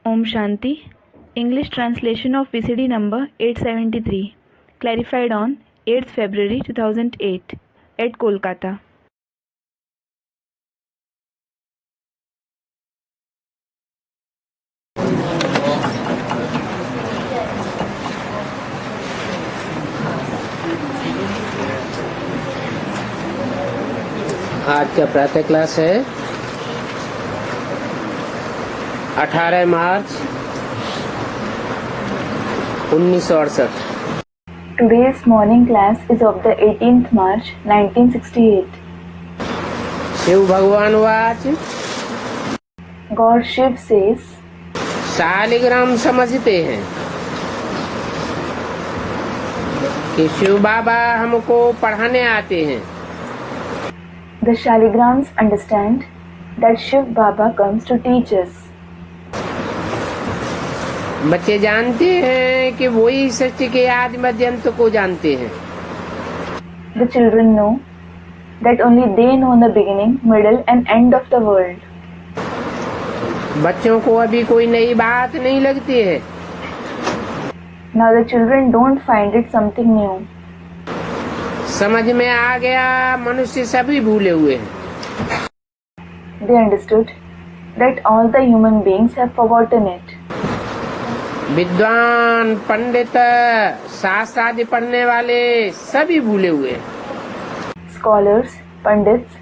Om Shanti. English translation of VCD number 873. Clarified on 8th February 2008 at Kolkata. आज का प्रातः class है 18 मार्च 1968। Today's morning class is of the 18th March 1968. Shiv भगवान watch God Shiv says, Shaligram समझते हैं कि शिव बाबा हमको पढ़ाने आते हैं। the Shaligrams understand that Shiv Baba comes to teach us. बच्चे जानते हैं कि वही सृष्टि के आदि मध्य अंत को जानते हैं। The children know that only they know the beginning, middle and end of the world. बच्चों को अभी कोई नई बात नहीं लगती है। Now the children don't find it something new. समझ में आ गया मनुष्य सभी भूले हुए हैं। They understood that all the human beings have forgotten it. विद्वान पंडित शास्त्र आदि पढ़ने वाले सभी भूले हुए हैं। Scholars, Pandits,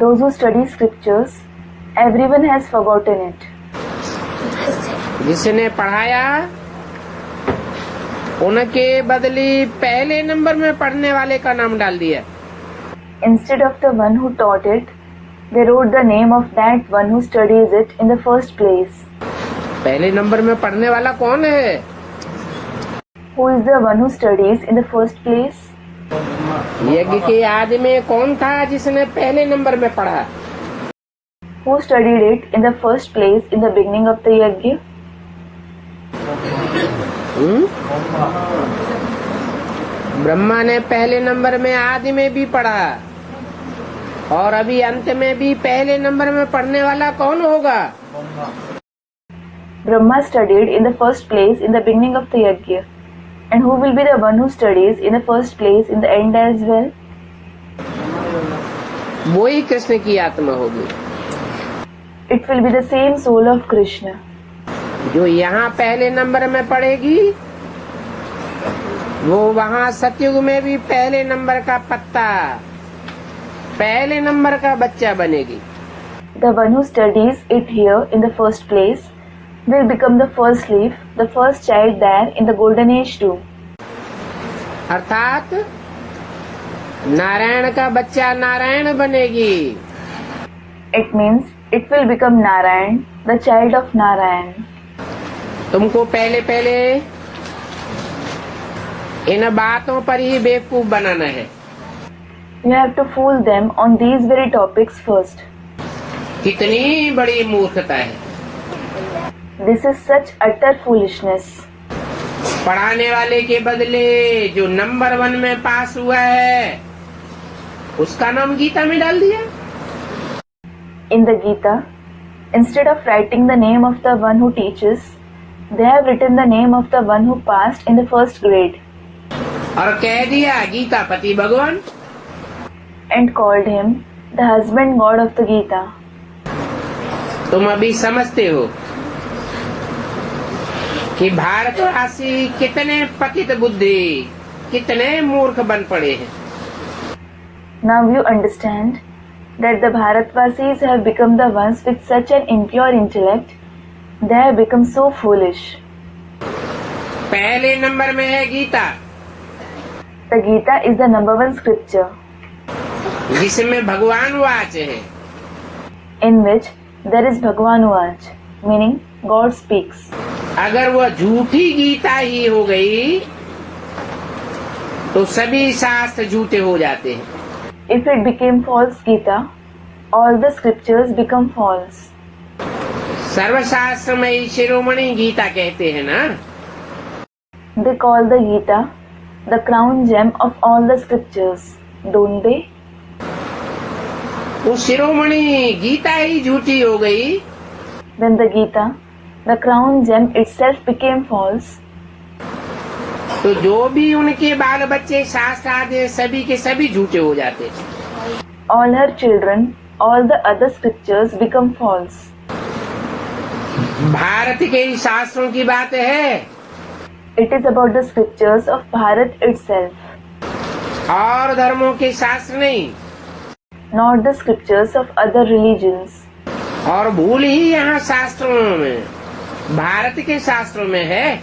those who study scriptures, everyone has forgotten it. जिसने पढ़ाया उनके बदले पहले नंबर में पढ़ने वाले का नाम डाल दिया। Instead of the one who taught it, they wrote the name of that one who studies it in the first place. पहले नंबर में पढ़ने वाला कौन है? Who is the one who studies in the first place? यज्ञ के आदि में कौन था जिसने पहले नंबर में पढ़ा? Who studied it in the first place in the beginning of the yajna? Brahma ने पहले नंबर में आदि में भी पढ़ा और अभी अंत में भी पहले नंबर में पढ़ने वाला कौन होगा? Brahma studied in the first place in the beginning of the yajna. And who will be the one who studies in the first place in the end as well? वो ही कृष्ण की आत्मा होगी। It will be the same soul of Krishna. जो यहाँ पहले number में पढ़ेगी वो वहाँ सतयुग में भी पहले नंबर का पत्ता, पहले नंबर का बच्चा बनेगी। The one who studies it here in the first place will become the first leaf, the first child there in the golden age too. अर्थात नारायण का बच्चा नारायण बनेगी। It means it will become Narayan, the child of Narayan. तुमको पहले पहले इन बातों पर ही बेवकूफ बनाना है। You have to fool them on these very topics first. कितनी बड़ी मूर्खता है। This is such utter foolishness. पढ़ाने वाले के बदले जो नंबर 1 में पास हुआ है उसका नाम गीता में डाल दिया। In the Gita, instead of writing the name of the one who teaches, they have written the name of the one who passed in the first grade. और कह दिया गीता पति भगवान। And called him the husband god of the Gita. तुम अभी समझते हो कि भारतवासी कितने पतित बुद्धि, कितने मूर्ख बन पड़े हैं। Now you understand that the Bharatvasis have become the ones with such an impure intellect. They have become so foolish. पहले नंबर में है Gita, The Gita is the number 1 scripture जिसमें भगवान वाच है, in which there is Bhagwan Vach, meaning God speaks. अगर वह झूठी गीता ही हो गई तो सभी शास्त्र झूठे हो जाते हैं। If it became false Gita, all the scriptures become false. सर्वशास्त्रमयी शिरोमणि गीता कहते हैं ना। They call the Gita the crown gem of all the scriptures, don't they? वो शिरोमणि गीता ही झूठी हो गई When the Gita the crown gem itself became false, तो जो भी उनके बाल बच्चे शास्त्र आदि सभी के सभी झूठे हो जाते। all her children, all the other scriptures become false. Bharat के ही शास्त्रों की बात है, It is about the scriptures of Bharat itself, और धर्मों के शास्त्र नहीं। not the scriptures of other religions. और भूल ही यहाँ शास्त्रों में, भारत के शास्त्रों में है।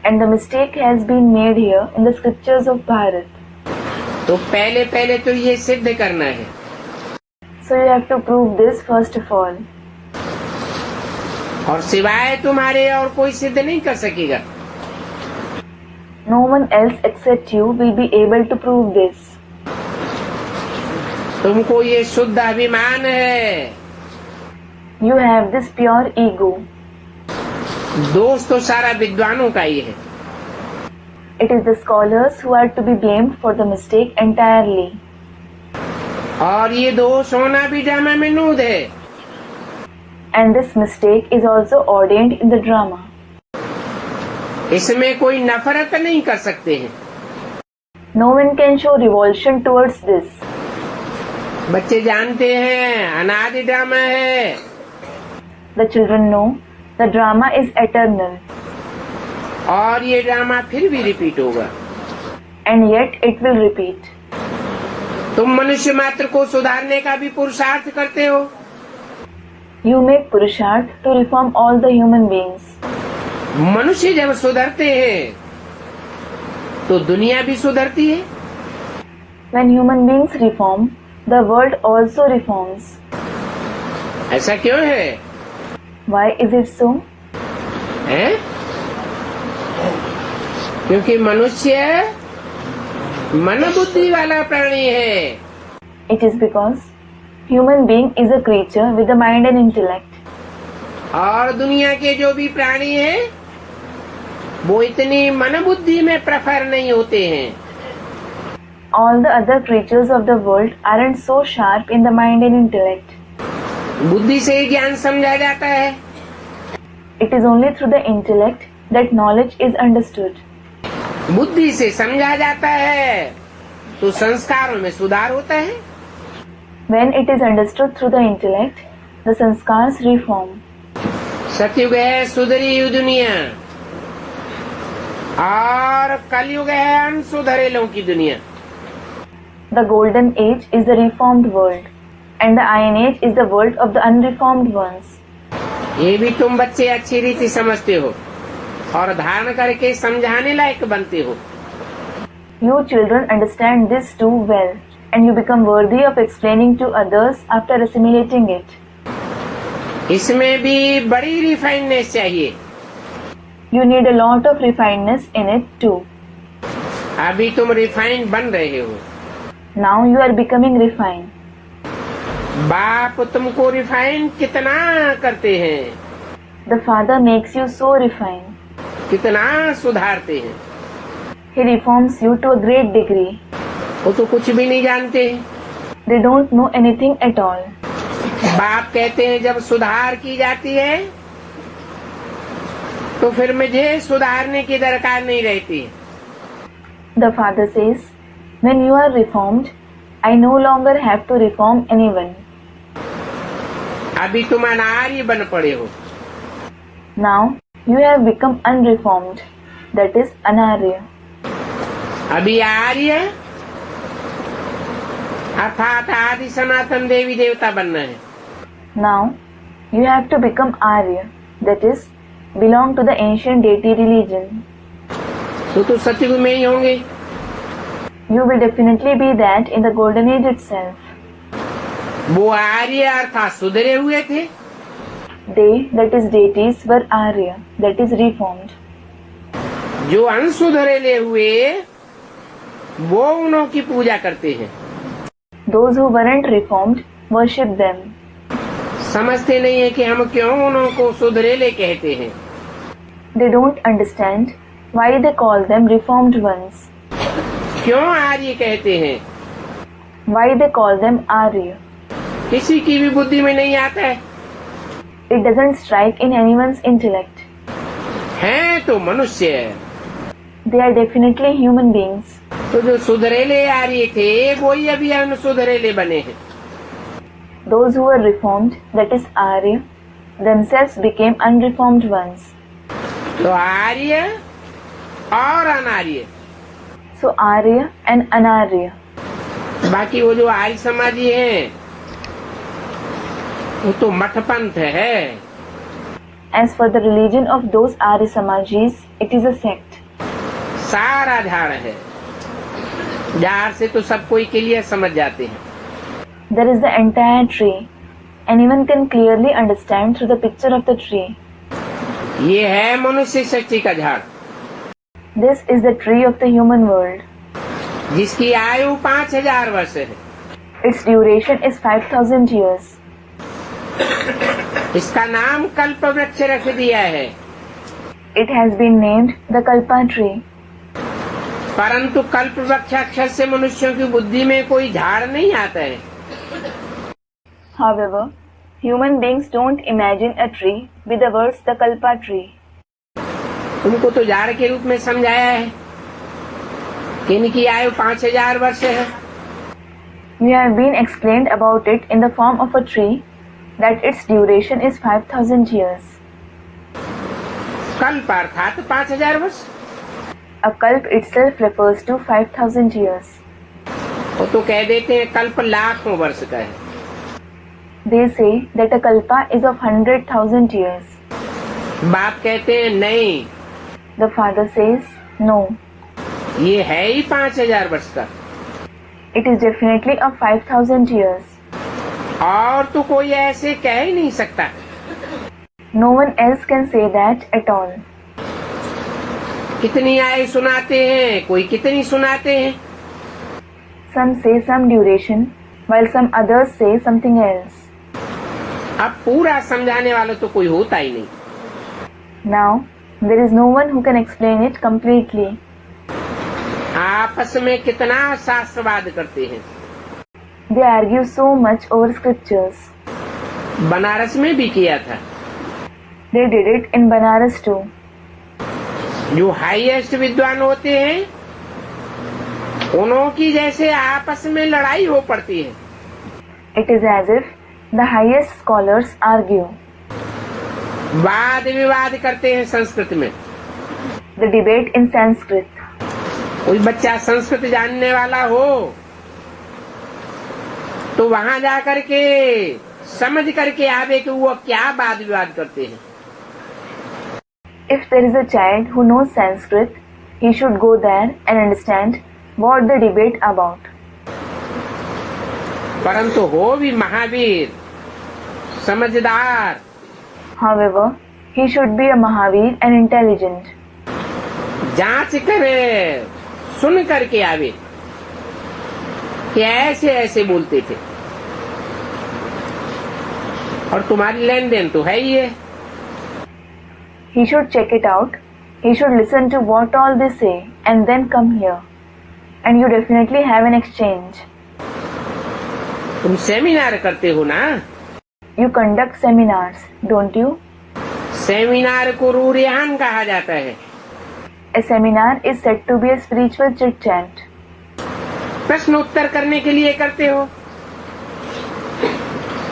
And the mistake has been made here in the scriptures of Bharat. तो पहले तो ये सिद्ध करना है। So you have to prove this first of all. और सिवाय तुम्हारे और कोई सिद्ध नहीं कर सकेगा। No one else except you will be able to prove this. तुमको ये शुद्ध अभिमान है। You have this pure ego. दोष तो सारा विद्वानों का ही है। It is the scholars who are to be blamed for the mistake entirely. और ये दोष होना भी ड्रामा में नूद है। And this mistake is also ordained in the drama. इसमें कोई नफरत नहीं कर सकते हैं। No one can show revulsion towards this. बच्चे जानते हैं अनादि ड्रामा है। The children know the drama is eternal. और ये ड्रामा फिर भी रिपीट होगा। And yet it will repeat. तुम मनुष्य मात्र को सुधारने का भी पुरुषार्थ करते हो। You make Purusharth to reform all the human beings. मनुष्य जब सुधरते हैं तो दुनिया भी सुधरती है। When human beings reform, the world also reforms. ऐसा क्यों है? Why is it so? हैं? क्योंकि मनुष्य मन बुद्धि वाला प्राणी है। It is because human being is a creature with a mind and intellect. और दुनिया के जो भी प्राणी हैं वो इतनी मन बुद्धि में प्रखर नहीं होते हैं। All the other creatures of the world aren't so sharp in the mind and intellect. बुद्धि से ही ज्ञान समझा जाता है। It is only through the intellect that knowledge is understood. बुद्धि से समझा जाता है तो संस्कारों में सुधार होता है। When it is understood through the intellect, the sanskars reform. सतयुग है सुधरी हुई दुनिया और कलयुग है अनसुधरेलों की दुनिया। The golden age is the reformed world, and the iron age is the world of the unreformed ones. ये भी तुम बच्चे अच्छी रीति समझते हो और धारण करके समझाने लायक बनते हो। You children understand this too well, and you become worthy of explaining to others after assimilating it. इसमें भी बड़ी रिफाइननेस चाहिए। You need a lot of refinedness in it too. अभी तुम रिफाइन बन रहे हो। Now you are becoming refined. बाप तुमको रिफाइन कितना करते हैं, The Father makes you so refined. कितना सुधारते हैं। He reforms you to a great degree. वो तो कुछ भी नहीं जानते। They don't know anything at all. बाप कहते हैं जब सुधार की जाती है तो फिर मुझे सुधारने की दरकार नहीं रहती। The Father says, when you are reformed, I no longer have to reform anyone. अभी तुम अनार्य बन पड़े हो। Now you have become unreformed, that is anarya. अभी आर्य अर्थात आदि सनातन देवी देवता बनना है। Now you have to become Arya, that is belong to the ancient deity religion. तो सतयुग में ही होंगे। You will definitely be that in the golden age itself. वो आर्य अर्थात सुधरे हुए थे। They, that is deities, were Arya, that is reformed. जो अनसुधरेले हुए वो उन्हों की पूजा करते हैं। Those who weren't reformed worship them. समझते नहीं है कि हम क्यों उन्हों को सुधरेले कहते हैं। They don't understand why they call them reformed ones. क्यों आर्य कहते हैं? Why they call them Arya. किसी की भी बुद्धि में नहीं आता है। It doesn't strike in anyone's intellect. हैं तो मनुष्य, They are definitely human beings. तो जो सुधरेले आर्य थे वही अभी अनसुधरेले बने हैं। Those who were reformed, that is Arya, themselves became unreformed ones. तो आर्य और अनार्य, So Arya and Anarya. बाकी वो जो आर्य समाजी है वो तो मठपंथ है। As for the religion of those Arya Samajis, it is a sect. सारा झाड़ है, झाड़ से तो सब कोई क्लियर समझ जाते हैं। There is the entire tree. Anyone can clearly understand through the picture of the tree. ये है मनुष्य सृष्टि का झाड़, This is the tree of the human world. जिसकी आयु 5000 वर्ष है। Its duration is 5000 years. इसका नाम कल्प वृक्ष रख दिया है। It has been named the Kalpa tree. परंतु कल्प वृक्ष अक्षर से मनुष्यों की बुद्धि में कोई झाड़ नहीं आता है। However, human beings don't imagine a tree with the words the Kalpa tree. उनको तो झाड़ के रूप में समझाया है कि इनकी आयु 5000 वर्ष है। We have been explained about it in the form of a tree that its duration is 5000 years. कल्प अर्थात 5000 वर्ष। A kalp itself refers to 5000 years. वो तो कह देते हैं कल्प लाखों वर्ष का है। They say that a kalpa is of 100,000 years. बाप कहते हैं नहीं, The father says, no, ये है ही 5000 वर्ष का, it is definitely of 5000 years. और तो कोई ऐसे कह ही नहीं सकता। No one else can say that at all. कितनी आयु सुनाते हैं, कोई कितनी सुनाते हैं। Some say some duration, while some others say something else. अब पूरा समझाने वाला तो कोई होता ही नहीं। Now, there is no one who can explain it completely. आपस में कितना शास्त्रवाद करते हैं। They argue so much over scriptures. Banaras में भी किया था। They did it in Banaras too. जो हाईएस्ट विद्वान होते हैं उन्हों की जैसे आपस में लड़ाई हो पड़ती है। It is as if the highest scholars argue. वाद विवाद करते हैं संस्कृत में। The debate in Sanskrit. कोई बच्चा संस्कृत जानने वाला हो तो वहां जा करके समझ करके आवे कि वो क्या वाद विवाद करते हैं। If there is a child who knows Sanskrit, he should go there and understand what the debate about. परंतु हो भी महावीर, समझदार। However, he should be a Mahavir and intelligent. जांच करे, सुन करके आवे कि ऐसे ऐसे बोलते थे। और तुम्हारी लेन देन तो है ही है। He should check it out. He should listen to what all they say and then come here. And you definitely have an exchange. तुम सेमिनार करते हो ना? You conduct seminars, don't you? Seminar को रूरियान कहा जाता है। A seminar is said to be a spiritual chit-chat. प्रश्न उत्तर करने के लिए करते हो।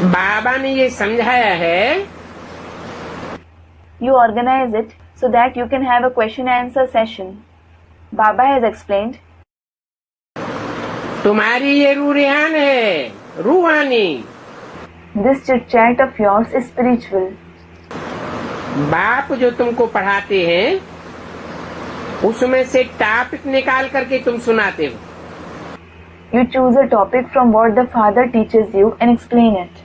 बाबा ने ये समझाया है You organize it so that you can have a question-answer session. Baba has explained. तुम्हारी ये रूरियान है, रूहानी। This chit-chat of yours is spiritual. बाप जो तुमको पढ़ाते हैं उसमें से टॉपिक निकाल करके तुम सुनाते हो। You choose a topic from what the father teaches you and explain it.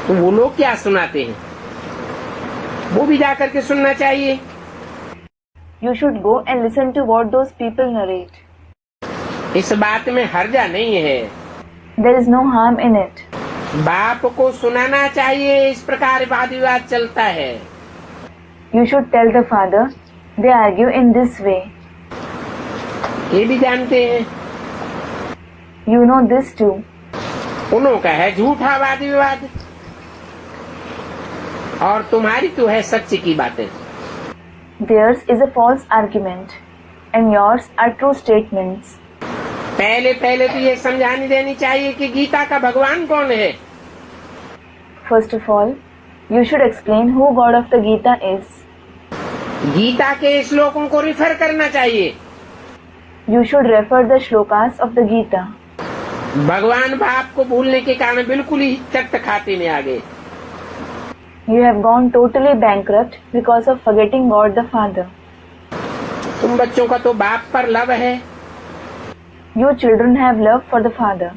तो वो लोग क्या सुनाते हैं वो भी जाकर के सुनना चाहिए। You should go and listen to what those people narrate. इस बात में हर्जा नहीं है। There is no harm in it. बाप को सुनाना चाहिए, इस प्रकार वाद विवाद चलता है। You should tell the father. They argue in this way. ये भी जानते हैं। You know this too. उन्हों का है झूठा वाद विवाद। और तुम्हारी तो है सच्ची की बातें। Theirs is a false argument, and yours are true statements. पहले तो ये समझानी देनी चाहिए कि गीता का भगवान कौन है। First of all, you should explain who God of the Gita is. Gita के श्लोकों को रिफर करना चाहिए। You should refer the shlokas of the Gita. भगवान बाप को भूलने के कारण बिल्कुल ही चट खाते में आ गए। You have gone totally bankrupt because of forgetting God the Father. तुम बच्चों का तो बाप पर लव है। You children have love for the Father.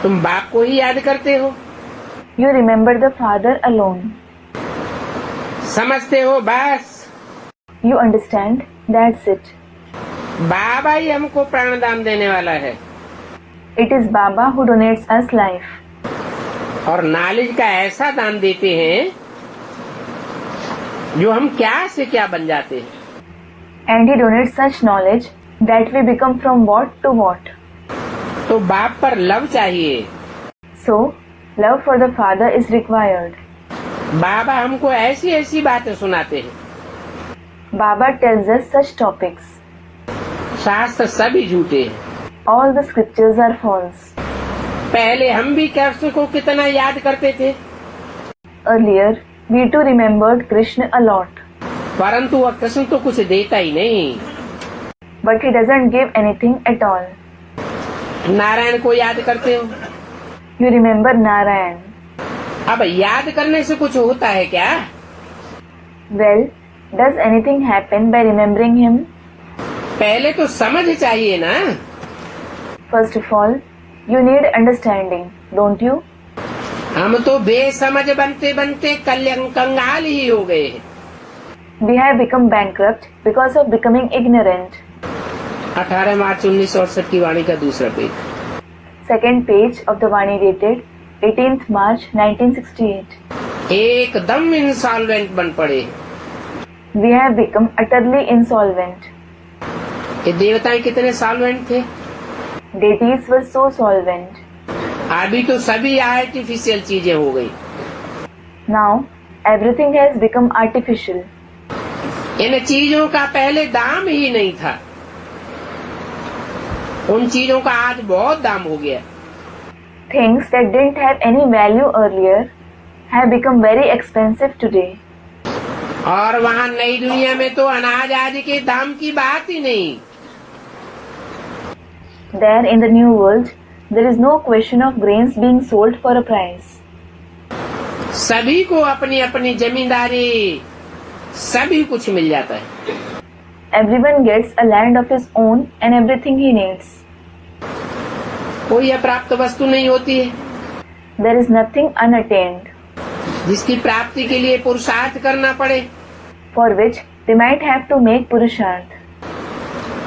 तुम बाप को ही याद करते हो। You remember the Father alone. समझते हो बस। You understand, that's it. बाबा ही हमको प्राणदान देने वाला है। It is Baba who donates us life. और नॉलेज का ऐसा दान देते हैं जो हम क्या से क्या बन जाते हैं। And he donates such knowledge that we become from what to what. तो बाप पर लव चाहिए। So, love for the Father is required. बाबा हमको ऐसी ऐसी बातें सुनाते हैं। Baba tells us such topics. शास्त्र सभी झूठे हैं। All the scriptures are false. पहले हम भी कृष्ण को कितना याद करते थे। Earlier, we too remembered Krishna a lot. परंतु वह कृष्ण तो कुछ देता ही नहीं। But he doesn't give anything at all. Narayan को याद करते हो। You remember Narayan. अब याद करने से कुछ होता है क्या? Well, does anything happen by remembering him? पहले तो समझ चाहिए ना। First of all, you need understanding, don't you? हम तो बेसमझ बनते बनते कंगाल ही हो गए। We have become bankrupt because of becoming ignorant. 18 मार्च 1968 की वाणी का दूसरा page. Second page of the Vani dated 18th March 1968. एकदम इंसॉल्वेंट बन पड़े। We have become utterly insolvent. ये देवताएं कितने सॉल्वेंट थे। Deities were so solvent. अभी तो सभी आर्टिफिशियल चीजें हो गई। Now, everything has become artificial. इन चीजों का पहले दाम ही नहीं था। उन चीजों का आज बहुत दाम हो गया। Things that didn't have any value earlier have become very expensive today. और वहाँ नई दुनिया में तो अनाज आदि के दाम की बात ही नहीं। There in the new world, there is no question of grains being sold for a price. सभी को अपनी अपनी जमींदारी सभी कुछ मिल जाता है। Everyone gets a land of his own and everything he needs. कोई अप्राप्त वस्तु नहीं होती है। There is nothing unattained, जिसकी प्राप्ति के लिए पुरुषार्थ करना पड़े। for which they might have to make purusharth.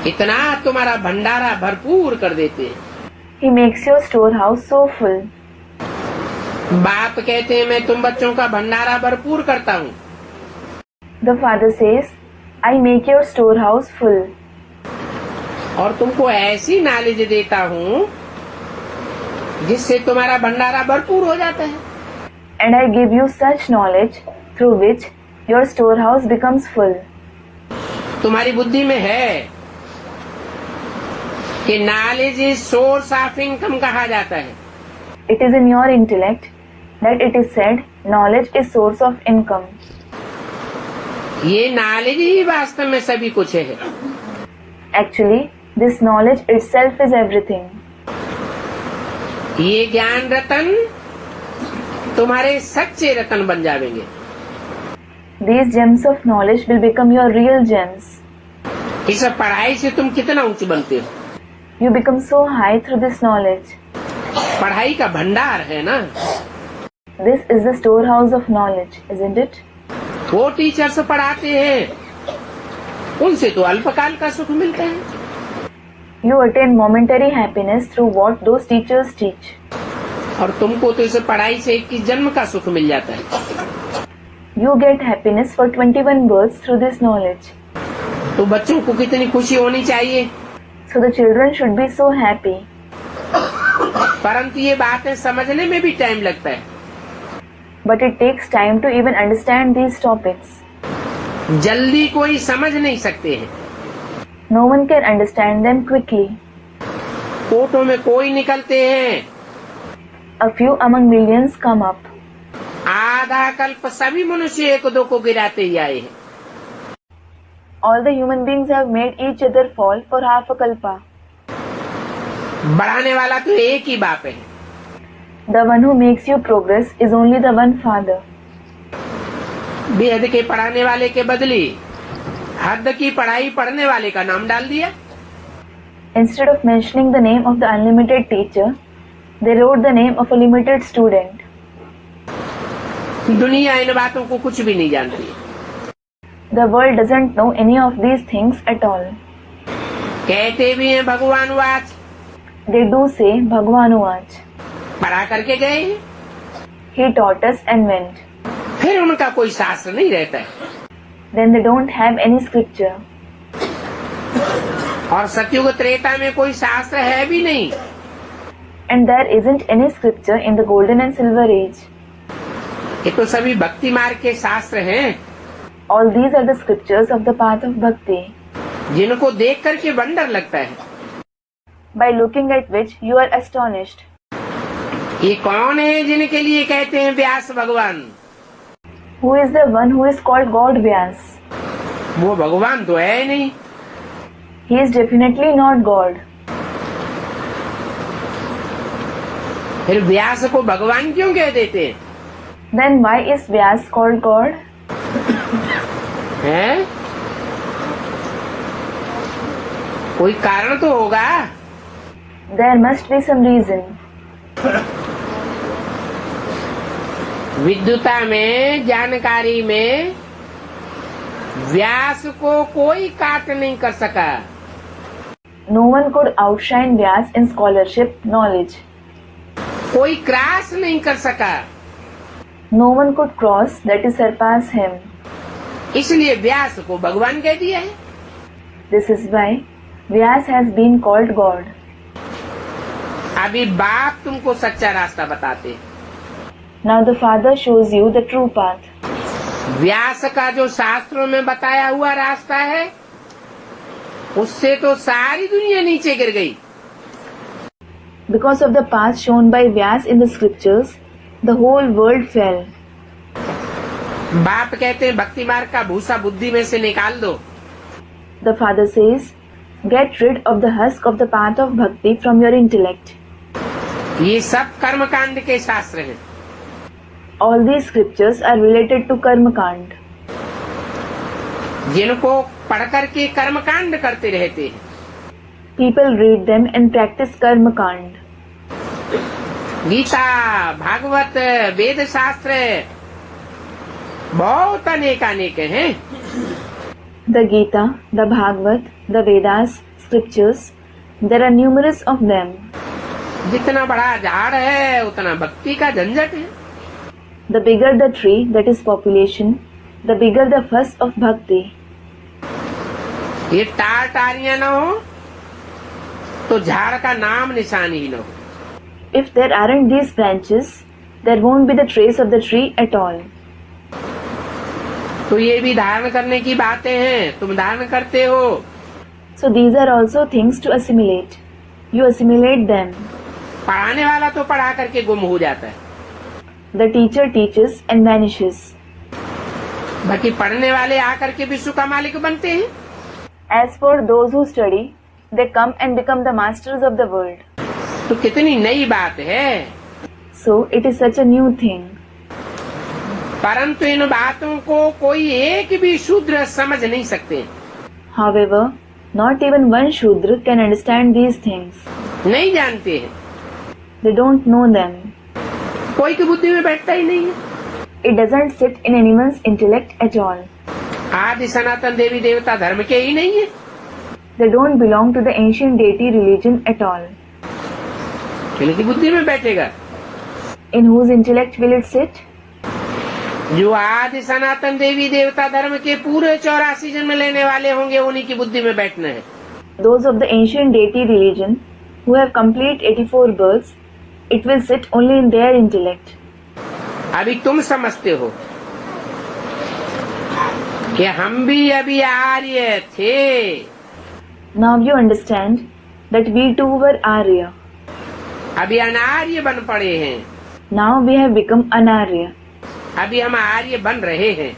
इतना तुम्हारा भंडारा भरपूर कर देते हैं। He makes your storehouse so full. बाप कहते हैं मैं तुम बच्चों का भंडारा भरपूर करता हूँ। The father says, I make your storehouse full. और तुमको ऐसी नॉलेज देता हूँ जिससे तुम्हारा भंडारा भरपूर हो जाता है। And I give you such knowledge through which your storehouse becomes full. तुम्हारी बुद्धि में है कि knowledge is source of income कहा जाता है। It is in your intellect that it is said knowledge is source of income. ये knowledge ही वास्तव में सभी कुछ है। Actually, this knowledge itself is everything. ये ज्ञान रतन तुम्हारे सच्चे रतन बन जाएंगे। These gems of knowledge will become your real gems. इस पढ़ाई से तुम कितना ऊंचे बनते हो। You become so high through this knowledge. पढ़ाई का भंडार है ना। This is the storehouse of knowledge, isn't it? वो टीचर्स पढ़ाते हैं उनसे तो अल्पकाल का सुख मिलता है। You attain momentary happiness through what those teachers teach. और तुमको तो इस पढ़ाई से 21 जन्म का सुख मिल जाता है। You get happiness for 21 births through this knowledge. तो बच्चों को कितनी खुशी होनी चाहिए। So the children should be so happy. परंतु ये बातें समझने में भी टाइम लगता है। but it takes time to even understand these topics. जल्दी कोई समझ नहीं सकते हैं। No one can understand them quickly. कोटों में कोई निकलते हैं, A few among millions come up. आधा कल्प सभी मनुष्य एक दो को गिराते ही आए हैं। All the human beings have made each other fall for half a kalpa. बढ़ाने वाला तो एक ही बाप है। The one who makes you progress is only the one Father. बेहद के पढ़ाने वाले के बदले हद की पढ़ाई पढ़ने वाले का नाम डाल दिया। Instead of mentioning the name of the unlimited teacher, they wrote the name of a limited student. दुनिया इन बातों को कुछ भी नहीं जानती। The world doesn't know any of these things at all. कहते भी हैं भगवान watch, They do say Bhagwan Vach. पढ़ा करके गए, He taught us and went. फिर उनका कोई शास्त्र नहीं रहता है। Then they don't have any scripture. और सतयुग त्रेता में कोई शास्त्र है भी नहीं। And there isn't any scripture in the golden and silver age. ये तो सभी भक्ति मार्ग के शास्त्र हैं, All these are the scriptures of the path of bhakti, जिनको देख करके वंडर लगता है। by looking at which you are astonished. ये कौन है जिनके लिए कहते हैं व्यास भगवान? Who is the one who is called God Vyas? वो भगवान तो है ही नहीं। He is definitely not God. फिर व्यास को भगवान क्यों कह देते हैं? Then why is Vyas called God? हैं? कोई कारण तो होगा। There must be some reason. विद्युता में, जानकारी में व्यास को कोई काट नहीं कर सका। No one could outshine Vyas in scholarship, knowledge. कोई क्रॉस नहीं कर सका, No one could cross, that is surpass him. इसलिए व्यास को भगवान कह दिया है। This is why Vyas has been called God. अभी बाप तुमको सच्चा रास्ता बताते हैं। Now the Father shows you the true path. व्यास का जो शास्त्रों में बताया हुआ रास्ता है, उससे तो सारी दुनिया नीचे गिर गई। Because of the path shown by Vyas in the scriptures, the whole world fell. बाप कहते हैं भक्ति मार्ग का भूसा बुद्धि में से निकाल दो। The Father says, get rid of the husk of the path of bhakti from your intellect. ये सब कर्म कांड के शास्त्र हैं। All these scriptures are related to Karma Kand. जिनको पढ़ करके कर्म कांड करते रहते हैं, People read them and practice Karma Kand. Gita, Bhagavat, वेद शास्त्र बहुत अनेक हैं। The Gita, the Bhagavad, the Vedas, scriptures, there are numerous of them. जितना बड़ा झाड़ है उतना भक्ति का झंझट है। The bigger the tree, that is population, the bigger the fuss of bhakti. ये टार टारियां न हो तो झाड़ का नाम निशान ही न हो। If there aren't these branches, there won't be the trace of the tree at all. तो ये भी धारण करने की बातें हैं, तुम धारण करते हो। So these are also things to assimilate. You assimilate them. पढ़ाने वाला तो पढ़ा करके गुम हो जाता है, The teacher teaches and vanishes. बाकी पढ़ने वाले आकर के विश्व का मालिक बनते हैं। As for those who study, they come and become the masters of the world. तो कितनी नई बात है। So it is such a new thing. परंतु इन बातों को कोई एक भी शूद्र समझ नहीं सकते। However, not even one Shudra can understand these things. नहीं जानते हैं, They don't know them. कोई की बुद्धि में बैठता ही नहीं है। It doesn't sit in anyone's intellect at all. आदि सनातन देवी देवता धर्म के ही नहीं है। They don't belong to the ancient deity religion at all. किनकी बुद्धि में बैठेगा? In whose intellect will it sit? जो आदि सनातन देवी देवता धर्म के पूरे 84 जन्म लेने वाले होंगे, उन्हीं की बुद्धि में बैठना है। Those of the ancient deity religion who have complete 84 births, it will sit only in their intellect. अभी तुम समझते हो कि हम भी अभी आर्य थे। Now you understand that we too were Arya. अभी अनार्य बन पड़े हैं। Now we have become Anarya. अभी हम आर्य बन रहे हैं।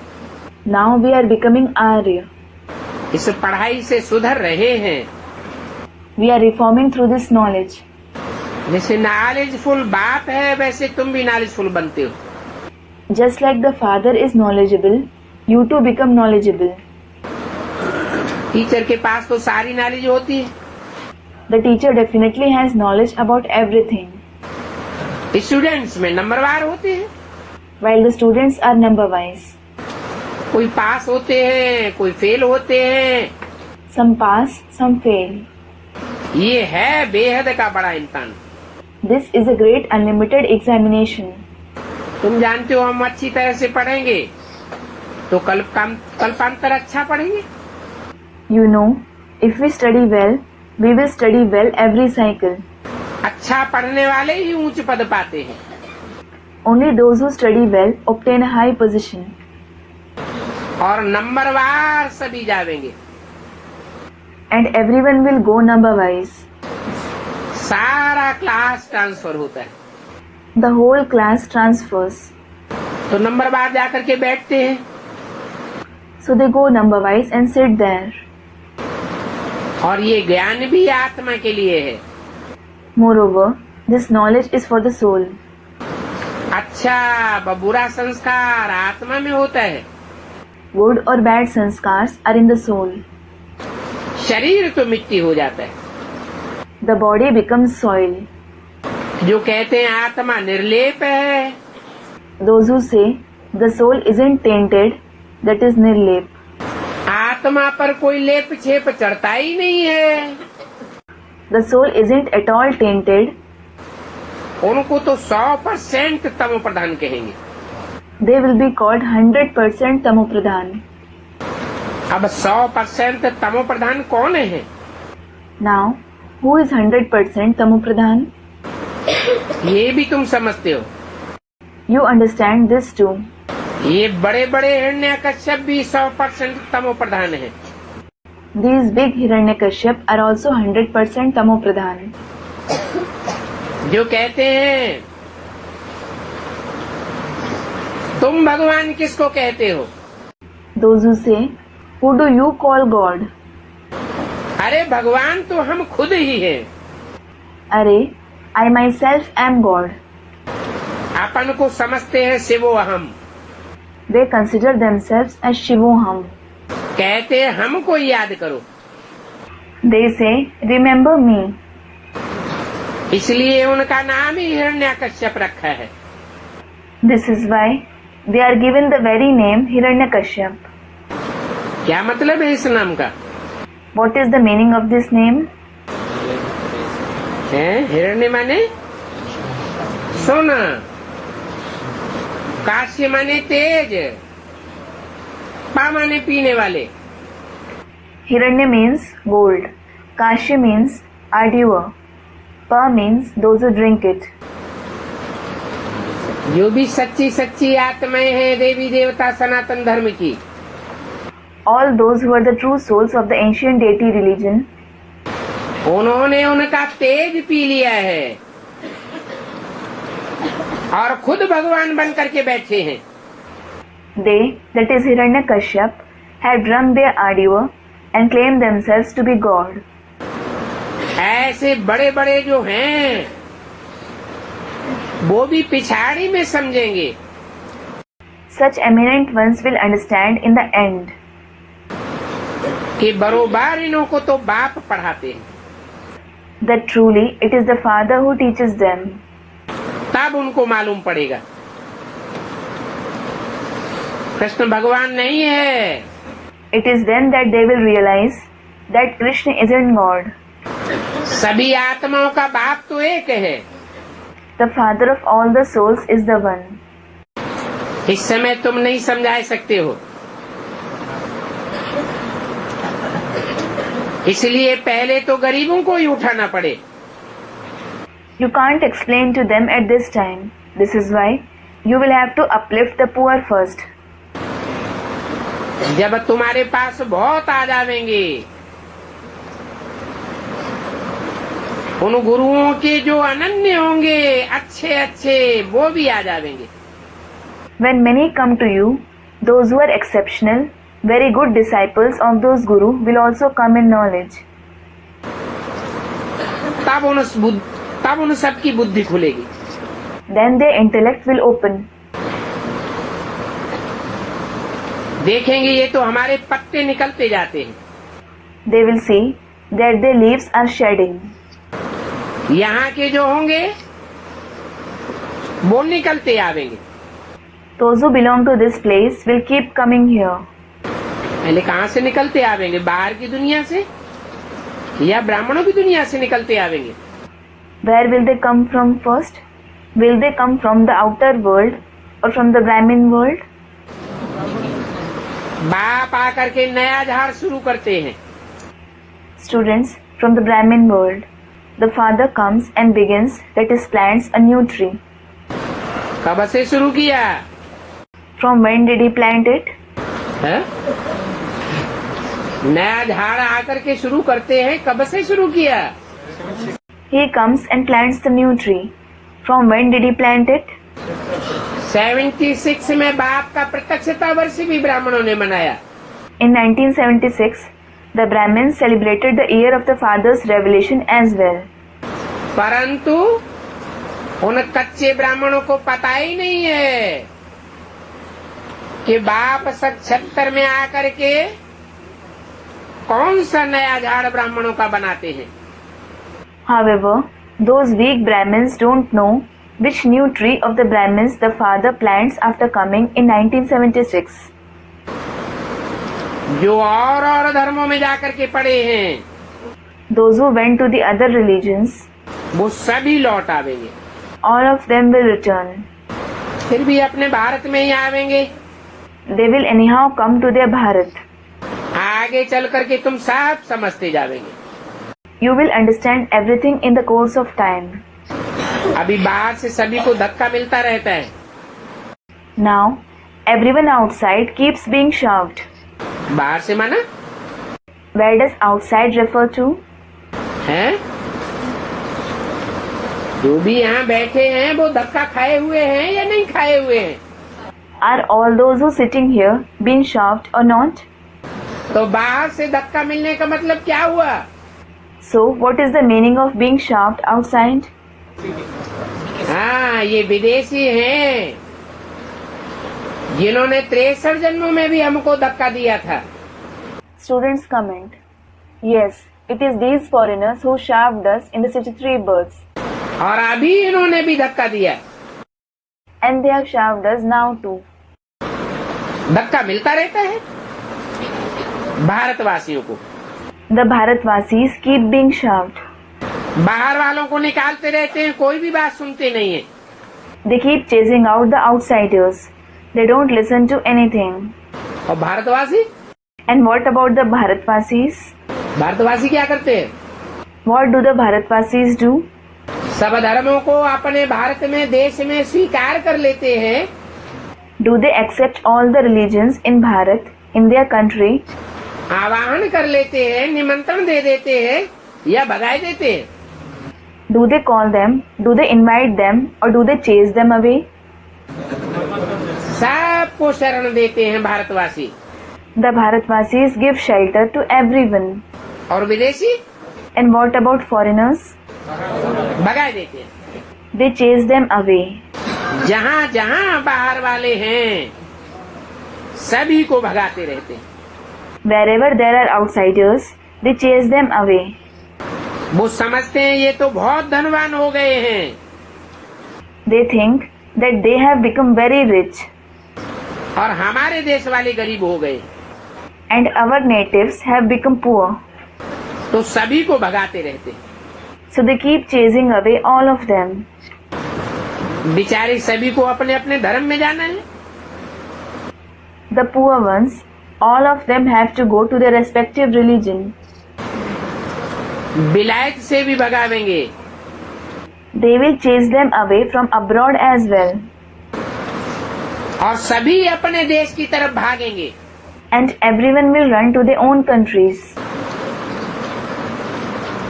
Now we are becoming Arya. इस पढ़ाई से सुधर रहे हैं। We are reforming through this knowledge. जैसे नॉलेजफुल बाप है वैसे तुम भी नॉलेजफुल बनते हो। Just like the father is knowledgeable, you too become knowledgeable. Teacher के पास तो सारी नॉलेज होती है। The teacher definitely has knowledge about everything, students में नंबरवार होते हैं। while the students are number wise. कोई पास होते हैं, कोई फेल होते हैं। Some pass, some fail. ये है बेहद का बड़ा इम्तिहान। This is a great unlimited examination. तुम जानते हो हम अच्छी तरह से पढ़ेंगे तो कल्पांतर अच्छा पढ़ेंगे। You know, if we study well, we will study well every cycle. अच्छा पढ़ने वाले ही ऊंच पद पाते हैं। Only those who study well obtain a high position. और नंबरवार सभी जावेंगे। And everyone will go number wise. सारा क्लास ट्रांसफर होता है। The whole class transfers. तो नंबरवार जाकर के बैठते हैं। So they go number wise and sit there. और ये ज्ञान भी आत्मा के लिए है। Moreover, this knowledge is for the soul. अच्छा व बुरा संस्कार आत्मा में होता है। Good or bad sanskars are in the soul. शरीर तो मिट्टी हो जाता है। The body becomes soil. जो कहते हैं आत्मा निर्लेप है, Those who say the soul isn't tainted, that is nirlep. आत्मा पर कोई लेप छेप चढ़ता ही नहीं है, The soul isn't at all tainted. उनको तो 100% तमो प्रधान कहेंगे। They will be called 100% tamopradhan. अब 100% तमो प्रधान कौन है? Now, who is 100% tamopradhan? ये भी तुम समझते हो। You understand this too. ये बड़े बड़े हिरण्यकश्यप भी 100% तमो प्रधान है। These big Hiranyakashyap are also 100% tamopradhan. जो कहते हैं तुम भगवान किसको कहते हो? Those who say, who do you call God? अरे भगवान तो हम खुद ही हैं। अरे, I myself am God. अपन को समझते हैं शिवो अहम। They consider themselves as Shivoham. कहते हैं हमको याद करो। They say, remember me. इसलिए उनका नाम ही हिरण्यकश्यप रखा है। This is why they are given the very name Hiranyakashyap. क्या मतलब है इस नाम का? What is the meaning of this name? हिरण्य माने सोना, काश्य माने तेज, पा माने पीने वाले। Hiranya means gold. Kashya means arduous. Pa means those who drink it. जो भी सच्ची सच्ची आत्माएं हैं देवी देवता सनातन धर्म की, All those who are the true souls of the ancient deity religion, उन्होंने उनका तेज पी लिया है और खुद भगवान बन करके बैठे हैं। they, that is Hiranyakashyap, have drunk their arduous and claim themselves to be God. ऐसे बड़े बड़े जो हैं वो भी पिछाड़ी में समझेंगे। Such eminent ones will understand in the end कि बरोबर इन्हों को तो बाप पढ़ाते हैं। that truly it is the Father who teaches them. तब उनको मालूम पड़ेगा कृष्ण भगवान नहीं है। It is then that they will realize that Krishna isn't God. सभी आत्माओं का बाप तो एक है। The Father of all the souls is the one. इस समय तुम नहीं समझा सकते हो, इसलिए पहले तो गरीबों को ही उठाना पड़े। You can't explain to them at this time. This is why You will have to uplift the poor first. जब तुम्हारे पास बहुत आ जावेंगे, उन गुरुओं के जो अनन्य होंगे, अच्छे अच्छे, वो भी आ जावेंगे. When many come to you, those who are exceptional, very good disciples of those guru will also come in knowledge. तब उन सबकी बुद्धि खुलेगी. Then their intellect will open. देखेंगे ये तो हमारे पत्ते निकलते जाते हैं. They will see that their leaves are shedding. यहाँ के जो होंगे वो निकलते आवेंगे. Those who belong to this place will keep coming here. पहले कहाँ से निकलते आवेंगे? बाहर की दुनिया से या ब्राह्मणों की दुनिया से निकलते आवेंगे? Where will they come from first? Will they come from the outer world or from the Brahmin world? बाप आकर के नया झाड़ शुरू करते हैं. Students, from the Brahmin world, the father comes and begins, that is, plants a new tree. कब से शुरू किया? From when did he plant it? है? नया झाड़ आकर के शुरू करते हैं. कब से शुरू किया? He comes and plants the new tree. From when did he plant it? 76 में बाप का प्रत्यक्षता वर्ष भी ब्राह्मणों ने मनाया. In 1976, the Brahmins celebrated the year of the father's revelation as well. परंतु उन कच्चे ब्राह्मणों को पता ही नहीं है कि बाप 76 में आकर के कौन सा नया झाड़ ब्राह्मणों का बनाते हैं. However, those weak Brahmins don't know which new tree of the Brahmins the father plants after coming in 1976. जो और धर्मों में जाकर के पड़े हैं, Those who went to the other religions, वो सभी लौट आवेंगे. all of them will return. फिर भी अपने भारत में ही आवेंगे. They will anyhow come to their Bharat. आगे चल करके तुम सब समझते जावेंगे. You will understand everything in the course of time. अभी बाहर से सभी को धक्का मिलता रहता है. Now, everyone outside keeps being shoved. बाहर से माना Where does outside refer to? है? जो भी यहाँ बैठे हैं वो धक्का खाए हुए हैं या नहीं खाए हुए हैं? Are all those who sitting here being shoved or not? तो बाहर से धक्का मिलने का मतलब क्या हुआ? So, what is the meaning of being shoved outside? हाँ, ये विदेशी हैं जिन्होंने 63 जन्मों में भी हमको धक्का दिया था. Students comment. Yes, it is these foreigners who shoved us in the 63 births. और अभी इन्होंने भी धक्का दिया. And they have shoved us now too. धक्का मिलता रहता है भारतवासियों को. The Bharatvasis keep being shoved. बाहर वालों को निकालते रहते हैं, कोई भी बात सुनते नहीं है. They keep chasing out the outsiders. They don't listen to anything. और भारतवासी And what about the Bharatvasis? भारतवासी क्या करते हैं? What do the Bharatvasis do? सब धर्मों को अपने भारत में, देश में स्वीकार कर लेते हैं. Do they accept all the religions in Bharat, in their country? आवाहन कर लेते हैं, निमंत्रण दे देते हैं या भगाए देते हैं. Do they call them? Do they invite them? Or do they chase them away? सबको शरण देते हैं भारतवासी. The Bharatvasis give shelter to everyone. और विदेशी And what about foreigners? भगाए देते हैं. They chase them away. जहाँ जहाँ बाहर वाले हैं सभी को भगाते रहते हैं. Wherever there are outsiders, they chase them away. वो समझते हैं ये तो बहुत धनवान हो गए हैं. They think that they have become very rich. और हमारे देश वाले गरीब हो गए. And our natives have become poor. तो सभी को भगाते रहते हैं. So they keep chasing away all of them. बेचारे सभी को अपने अपने धर्म में जाना है. The poor ones, all of them have to go to their respective religion. विलायत से भी भगावेंगे. They will chase them away from abroad as well. और सभी अपने देश की तरफ भागेंगे। And everyone will run to their own countries.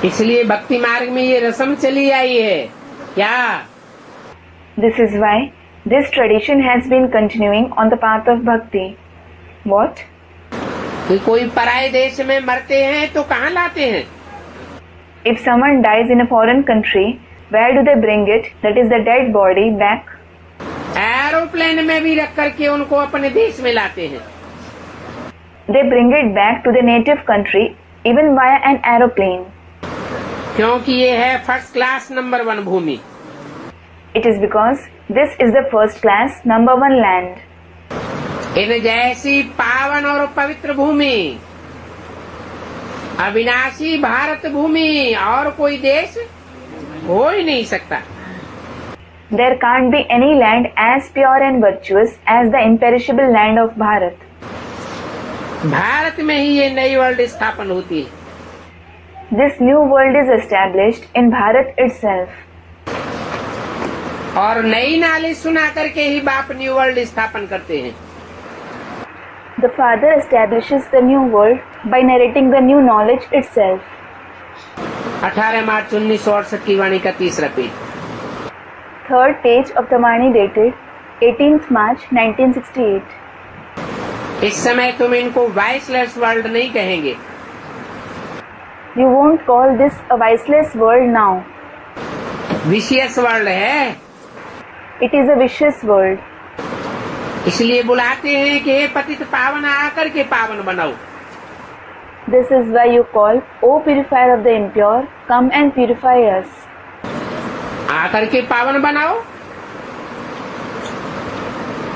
इसलिए भक्ति मार्ग में ये रस्म चली आई है क्या? This is why this tradition has been continuing on the path of bhakti. What? कि कोई पराये देश में मरते हैं तो कहाँ लाते हैं? If someone dies in a foreign country, where do they bring it? That is the dead body back. Aeroplane में भी रख करके उनको अपने देश में लाते हैं। They bring it back to their native country even via an aeroplane. क्योंकि ये है फर्स्ट क्लास नंबर 1 भूमि। It is because this is the first class number 1 land. इन जैसी पावन और पवित्र भूमि, अविनाशी भारत भूमि और कोई देश हो ही नहीं सकता। There can't be any land as pure and virtuous as the imperishable land of Bharat. Bharat में ही ये नई वर्ल्ड स्थापन होती है। This new world is established in Bharat itself. और नई नाली सुना करके ही बाप न्यू वर्ल्ड स्थापन करते हैं। The Father establishes the new world by narrating the new knowledge itself. 18 मार्च 1968 की वाणी का तीसरा page. Third page of the Vani dated 18th March 1968. इस समय तुम इनको वाइसलेस वर्ल्ड नहीं कहेंगे। You won't call this a viceless world now. Vicious world है। It is a vicious world. इसलिए बुलाते हैं कि हे पतित पावन आकर के पावन बनाओ। This is why you call, O purifier of the impure, come and purify us. आकर के पावन बनाओ।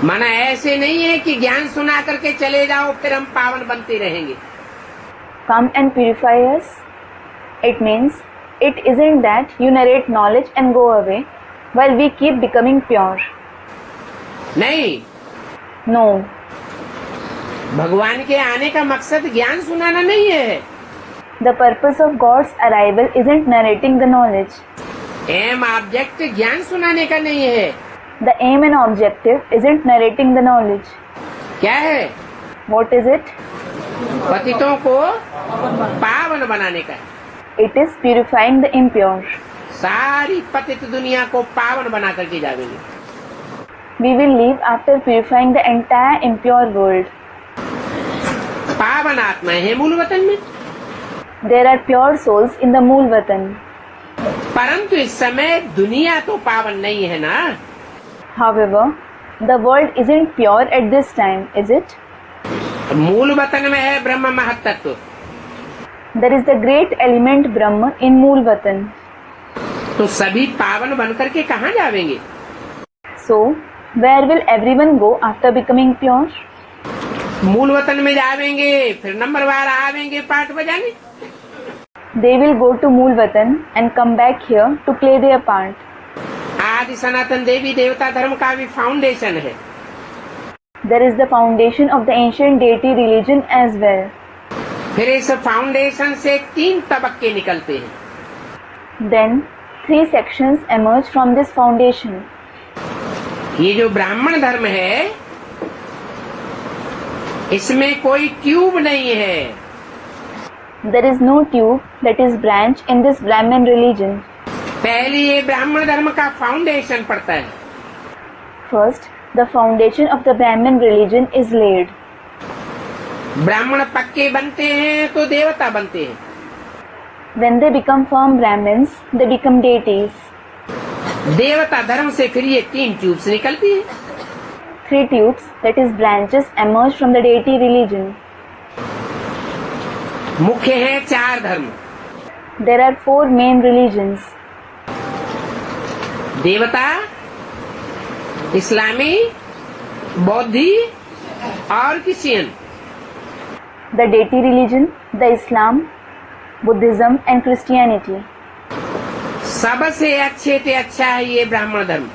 माना ऐसे नहीं है कि ज्ञान सुना करके चले जाओ फिर हम पावन बनते रहेंगे। Come and purify us. It means it isn't that you narrate knowledge and go away while we keep becoming pure. नहीं, No. भगवान के आने का मकसद ज्ञान सुनाना नहीं है। The purpose of God's arrival isn't narrating the knowledge. Aim object ज्ञान सुनाने का नहीं है। The aim and objective isn't narrating the knowledge. क्या है? What is it? पतितों को पावन बनाने का। It is purifying the impure. सारी पतित दुनिया को पावन बना करके जाएंगे। We will leave after purifying the entire impure world. पावन आत्मा है मूल वतन में। There are pure souls in the Mool Vatan. परंतु इस समय दुनिया तो पावन नहीं है ना। However, the world isn't pure at this time, is it? मूल वतन में है ब्रह्म महत्त्व। There is the great element Brahma in Mool Vatan. तो सभी पावन बनकर के कहाँ जावेंगे? So, where will everyone go after becoming pure? मूल वतन में जावेंगे फिर नंबरवार आवेंगे पाठ बजाने। They will go to Mool Vatan and come back here to play their part. आदि सनातन देवी देवता धर्म का भी फाउंडेशन है। There is the foundation of the ancient deity religion as well. फिर इस फाउंडेशन से 3 तबक्के निकलते हैं। Then, 3 sections emerge from this foundation. ये जो ब्राह्मण धर्म है इसमें कोई ट्यूब नहीं है। There is no tube that is branch in this Brahmin religion. पहले ये ब्राह्मण धर्म का फाउंडेशन पड़ता है। First, the foundation of the Brahmin religion is laid. ब्राह्मण पक्के बनते हैं तो देवता बनते हैं। When they become firm Brahmins, they become deities. देवता धर्म से फिर ये 3 ट्यूब्स निकलती है। 3 tubes, that is branches, emerge from the deity religion. मुख्य है 4 धर्म। There are 4 main religions. देवता, इस्लामी, बौद्धि और Christian. The deity religion, the Islam, Buddhism and Christianity. सबसे अच्छे से अच्छा है ये ब्राह्मण धर्म।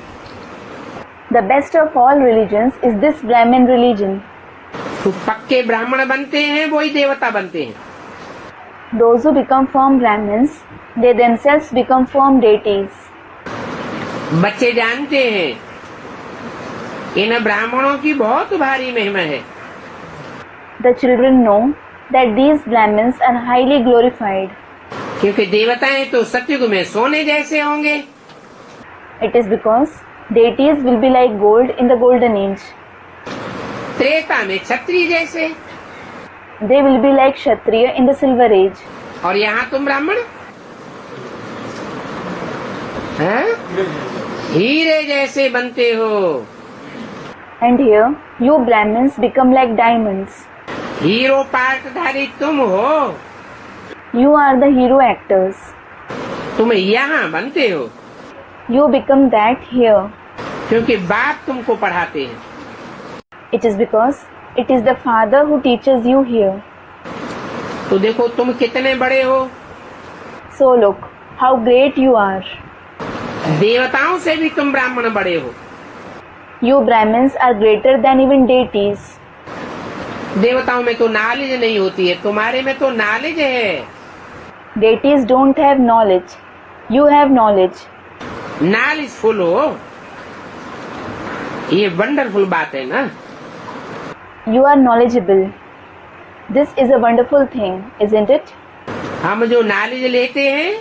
The best of all religions is this Brahmin religion. तो पक्के ब्राह्मण बनते हैं वही देवता बनते हैं। Those who become firm Brahmins, they themselves become firm deities. बच्चे जानते हैं इन ब्राह्मणों की बहुत भारी महिमा है। The children know that these Brahmins are highly glorified. क्योंकि देवताएं तो सतयुग में सोने जैसे होंगे। It is because deities will be like gold in the golden age. Treta में क्षत्रिय जैसे, They will be like Kshatriya in the silver age. और यहाँ तुम ब्राह्मण हैं? हीरे जैसे बनते हो। And here, you Brahmins become like diamonds. Hero पार्टधारी तुम हो। You are the hero actors. तुम यहाँ बनते हो You become that here. क्योंकि बाप तुमको पढ़ाते हैं। It is because it is the Father who teaches you here. तो देखो तुम कितने बड़े हो। So look, how great you are. देवताओं से भी तुम ब्राह्मण बड़े हो। You Brahmins are greater than even deities. देवताओं में तो नॉलेज नहीं होती है, तुम्हारे में तो नॉलेज है। Deities don't have knowledge. You have knowledge. Knowledgeful हो, ये वंडरफुल बात है ना। You are knowledgeable. This is a wonderful thing, isn't it? हम जो नॉलेज लेते हैं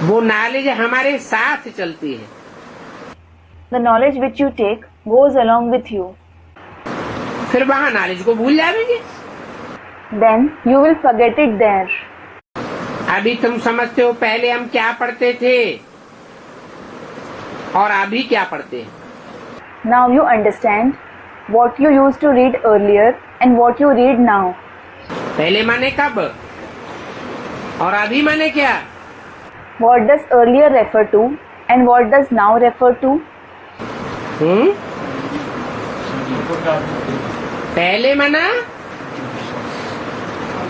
वो नॉलेज हमारे साथ चलती है। The knowledge which you take goes along with you. फिर वहाँ नॉलेज को भूल जाएंगे। Then you will forget it there. अभी तुम समझते हो पहले हम क्या पढ़ते थे और अभी क्या पढ़ते हैं। Now you understand what you used to read earlier and what you read now. पहले माने कब और अभी माने क्या। What does earlier refer to and what does now refer to? पहले माना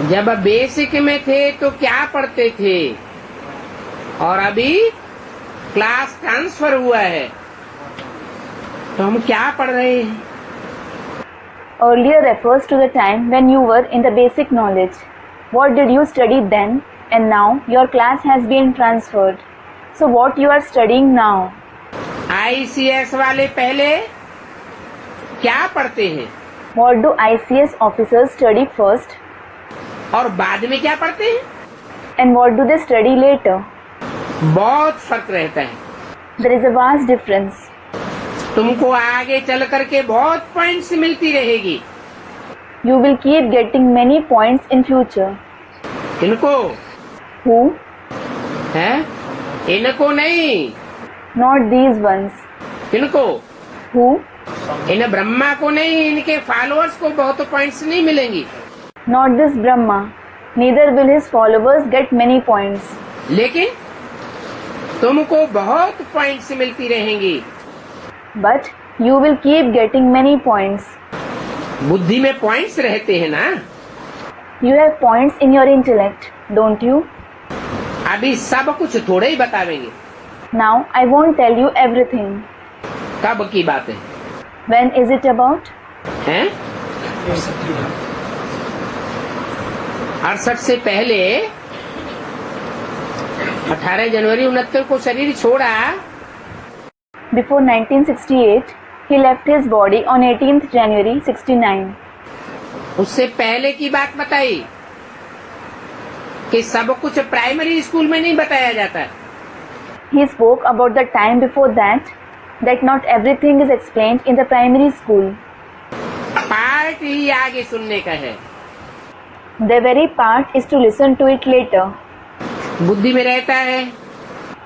जब बेसिक में थे तो क्या पढ़ते थे और अभी क्लास ट्रांसफर हुआ है तो हम क्या पढ़ रहे हैं। Earlier refers to the time when you were in the basic knowledge. What did you study then? And now your class has been transferred. So what you are studying now? ICS वाले पहले क्या पढ़ते हैं What do ICS officers study first? और बाद में क्या पढ़ते हैं। And what do they study later? बहुत फर्क रहता है। There is a vast difference. तुमको आगे चल करके बहुत पॉइंट्स मिलती रहेगी। You will keep getting many points in future. इनको Who? है, इनको नहीं, Not these ones. इनको, Who? इन ब्रह्मा को नहीं, इनके फॉलोअर्स को बहुत पॉइंट्स नहीं मिलेंगी। Not this Brahma. Neither will his followers get many points. लेकिन तुमको बहुत पॉइंट्स मिलती रहेंगी। But you will keep getting many points. बुद्धि में पॉइंट्स रहते हैं ना। You have points in your intellect, don't you? अभी सब कुछ थोड़े ही बतावेंगे। Now I won't tell you everything. कब की बात है। When is it about? हैं? 68 से पहले 18 जनवरी 69 को शरीर छोड़ा। Before 1968, he left his body on 18th January 69. उससे पहले की बात बताई कि सब कुछ प्राइमरी स्कूल में नहीं बताया जाता। He spoke about the time before that not everything is explained in the primary school. Part ही आगे सुनने का है। The very part is to listen to it later. बुद्धि में रहता है।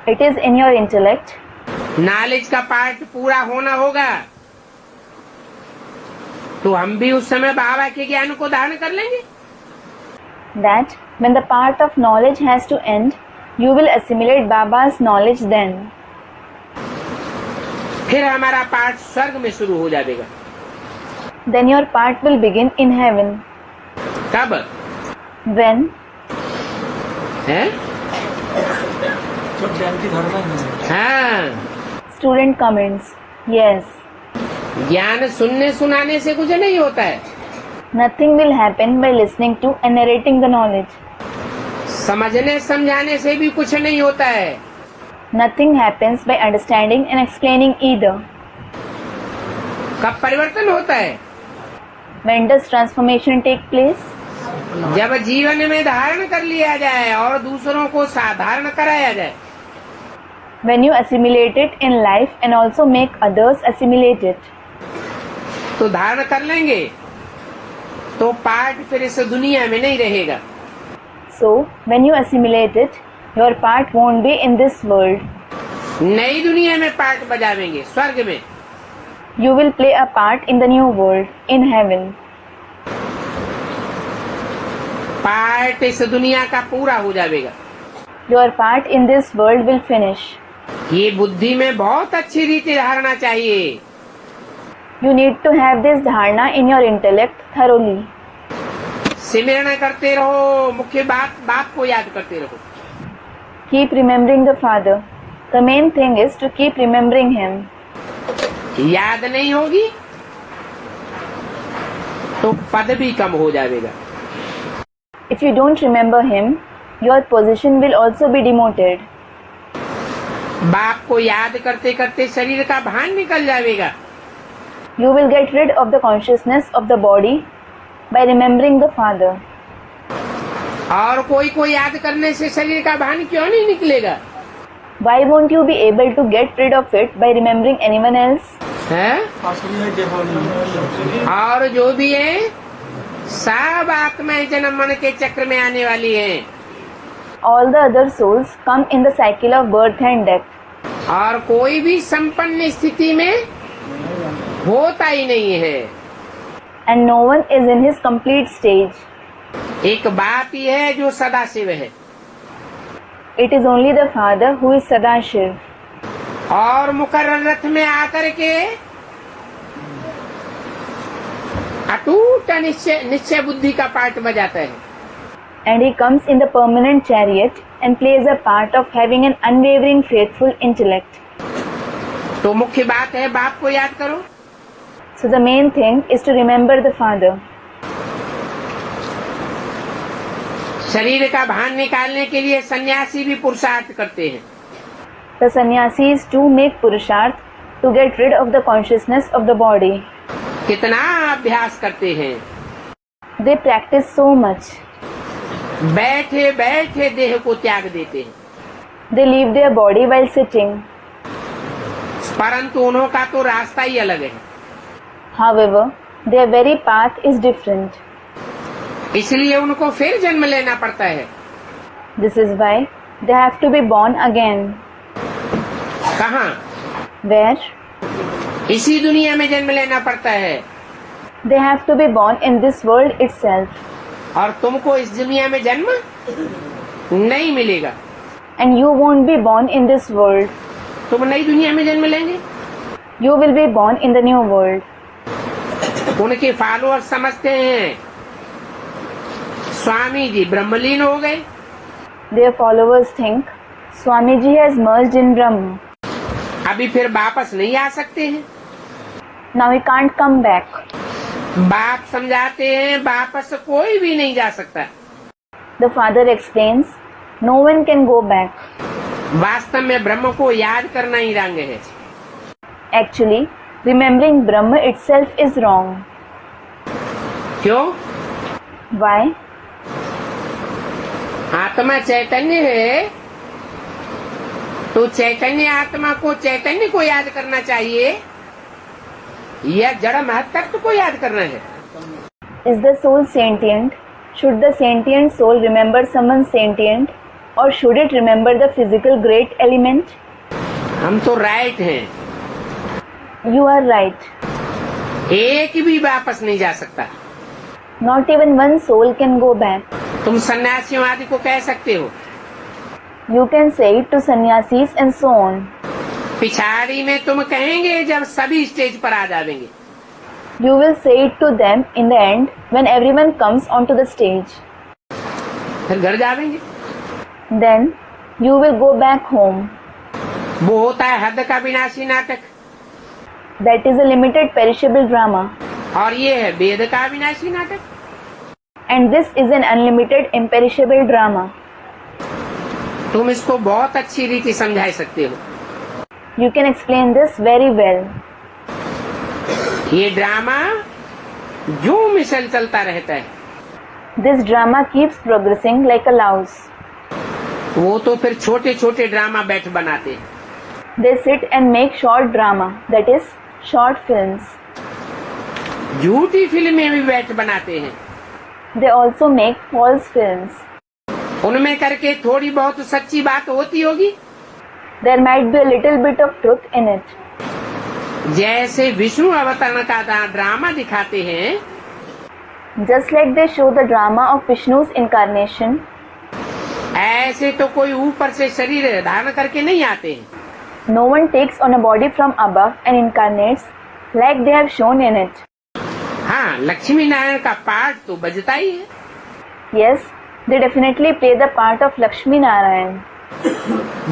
It is in your intellect. Knowledge का पार्ट पूरा होना होगा तो हम भी उस समय बाबा के ज्ञान को धारण कर लेंगे। That when the part of knowledge has to end, you will assimilate Baba's knowledge then. फिर हमारा पार्ट स्वर्ग में शुरू हो जाएगा। Then your part will begin in heaven. कब? When? है? हाँ। Student comments. Yes. ज्ञान सुनने सुनाने से कुछ नहीं होता है। Nothing will happen by listening to and narrating the knowledge. समझने समझाने से भी कुछ नहीं होता है। Nothing happens by understanding and explaining either. कब परिवर्तन होता है? When does transformation take place? जब जीवन में धारण कर लिया जाए और दूसरों को साधारण कराया जाए। When you assimilate it in life and also make others assimilate it. तो धारण कर लेंगे तो पार्ट फिर इस दुनिया में नहीं रहेगा। So, when you assimilate it, your part won't be in this world. नई दुनिया में पार्ट बजावेंगे, स्वर्ग में। You will play a part in the new world, in heaven. Part इस दुनिया का पूरा हो जाएगा। Your part in this world will finish. ये बुद्धि में बहुत अच्छी रीति धारणा चाहिए। You need to have this dharana in your intellect thoroughly. Simran करते रहो, मुख्य बाप को याद करते रहो। Keep remembering the Father. The main thing is to keep remembering Him. याद नहीं होगी तो पद भी कम हो जाएगा। If you don't remember Him, your position will also be demoted. बाप को याद करते करते शरीर का भान निकल जाएगा। You will get rid of the consciousness of the body by remembering the Father. और कोई को याद करने से शरीर का भान क्यों नहीं निकलेगा? Why won't you be able to get rid of it by remembering anyone else? है? और जो भी है सब आत्माएं जन्म मरण के चक्र में आने वाली हैं। All the other souls come in the cycle of birth and death. और कोई भी संपन्न स्थिति में होता ही नहीं है। And no one is in his complete stage. एक बाप ही है जो सदाशिव है। It is only the Father who is Sadashiv. और मुकर्रर रथ में आकर के अटूट निश्चय बुद्धि का पार्ट बजाता है। And he comes in the permanent chariot and plays a part of having an unwavering faithful intellect. तो मुख्य बात है बाप को याद करो। So the main thing is to remember the Father. शरीर का भान निकालने के लिए सन्यासी भी पुरुषार्थ करते हैं। The sannyasis too make purusharth to get rid of the consciousness of the body. कितना अभ्यास करते हैं। They practice so much. बैठे बैठे देह को त्याग देते हैं। They leave their body while sitting. परंतु उन्हों का तो रास्ता ही अलग है। However, their very path is different. इसलिए उनको फिर जन्म लेना पड़ता है। This is why they have to be born again. कहाँ? Where? इसी दुनिया में जन्म लेना पड़ता है। They have to be born in this world itself. और तुमको इस दुनिया में जन्म नहीं मिलेगा। And you won't be born in this world. तुम नई दुनिया में जन्म लेंगे। You will be born in the new world. उनके फॉलोअर्स समझते हैं स्वामी जी ब्रह्मलीन हो गए। Their followers think Swamiji has merged in Brahma. अभी फिर वापस नहीं आ सकते हैं। Now he can't come back. बाप समझाते हैं वापस कोई भी नहीं जा सकता। The Father explains, no one can go back. वास्तव में ब्रह्म को याद करना ही रंग है। Actually, remembering Brahma itself is wrong. क्यों? Why? आत्मा चैतन्य है तो चैतन्य आत्मा को चैतन्य को याद करना चाहिए या जड़ महत्त्व को याद करना है? Is the soul sentient? Should the sentient soul remember someone sentient, or should it remember the physical great element? हम तो राइट हैं। You are right. एक भी वापस नहीं जा सकता। Not even one soul can go back. तुम सन्यासियों आदि को कह सकते हो। You can say it to sannyasis and so on. पिछाड़ी में तुम कहेंगे जब सभी स्टेज पर आ जाएंगे। You will say it to them in the end when everyone comes onto the stage. फिर घर जाएंगे। Then you will go back home. वो होता है हद का विनाशी नाटक। That is a limited perishable drama. और ये है वेद का विनाशी नाटक। And this is an unlimited imperishable drama. तुम इसको बहुत अच्छी रीति समझा सकते हो। You can explain this very well. ये ड्रामा जो मिसल चलता रहता है, This drama keeps progressing like a louse. वो तो फिर छोटे छोटे ड्रामा बैठ बनाते हैं। They sit and make short drama, that is, short films. झूठी फिल्में भी बैठ बनाते हैं। They also make false films. उनमें करके थोड़ी बहुत सच्ची बात होती होगी। There might be a little bit of truth in it. जैसे विष्णु अवतरण का ड्रामा दिखाते हैं, Just like they show the drama of Vishnu's incarnation, ऐसे तो कोई ऊपर से शरीर धारण करके नहीं आते हैं। no one takes on a body from above and incarnates like they have shown in it. हाँ, लक्ष्मी नारायण का पार्ट तो बजता ही है। Yes, they definitely play the part of Lakshmi Narayan.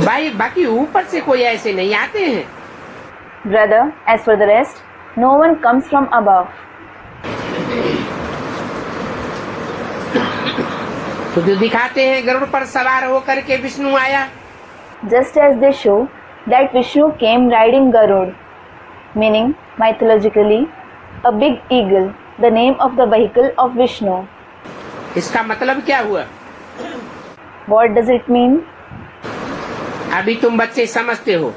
भाई बाकी ऊपर से कोई ऐसे नहीं आते हैं। Brother, as for the rest, no one comes from above. तो जो दिखाते हैं गरुड़ पर सवार होकर के विष्णु आया, Just as they show that Vishnu came riding Garud, meaning mythologically a big eagle, the name of the vehicle of Vishnu. इसका मतलब क्या हुआ? What does it mean? अभी तुम बच्चे समझते हो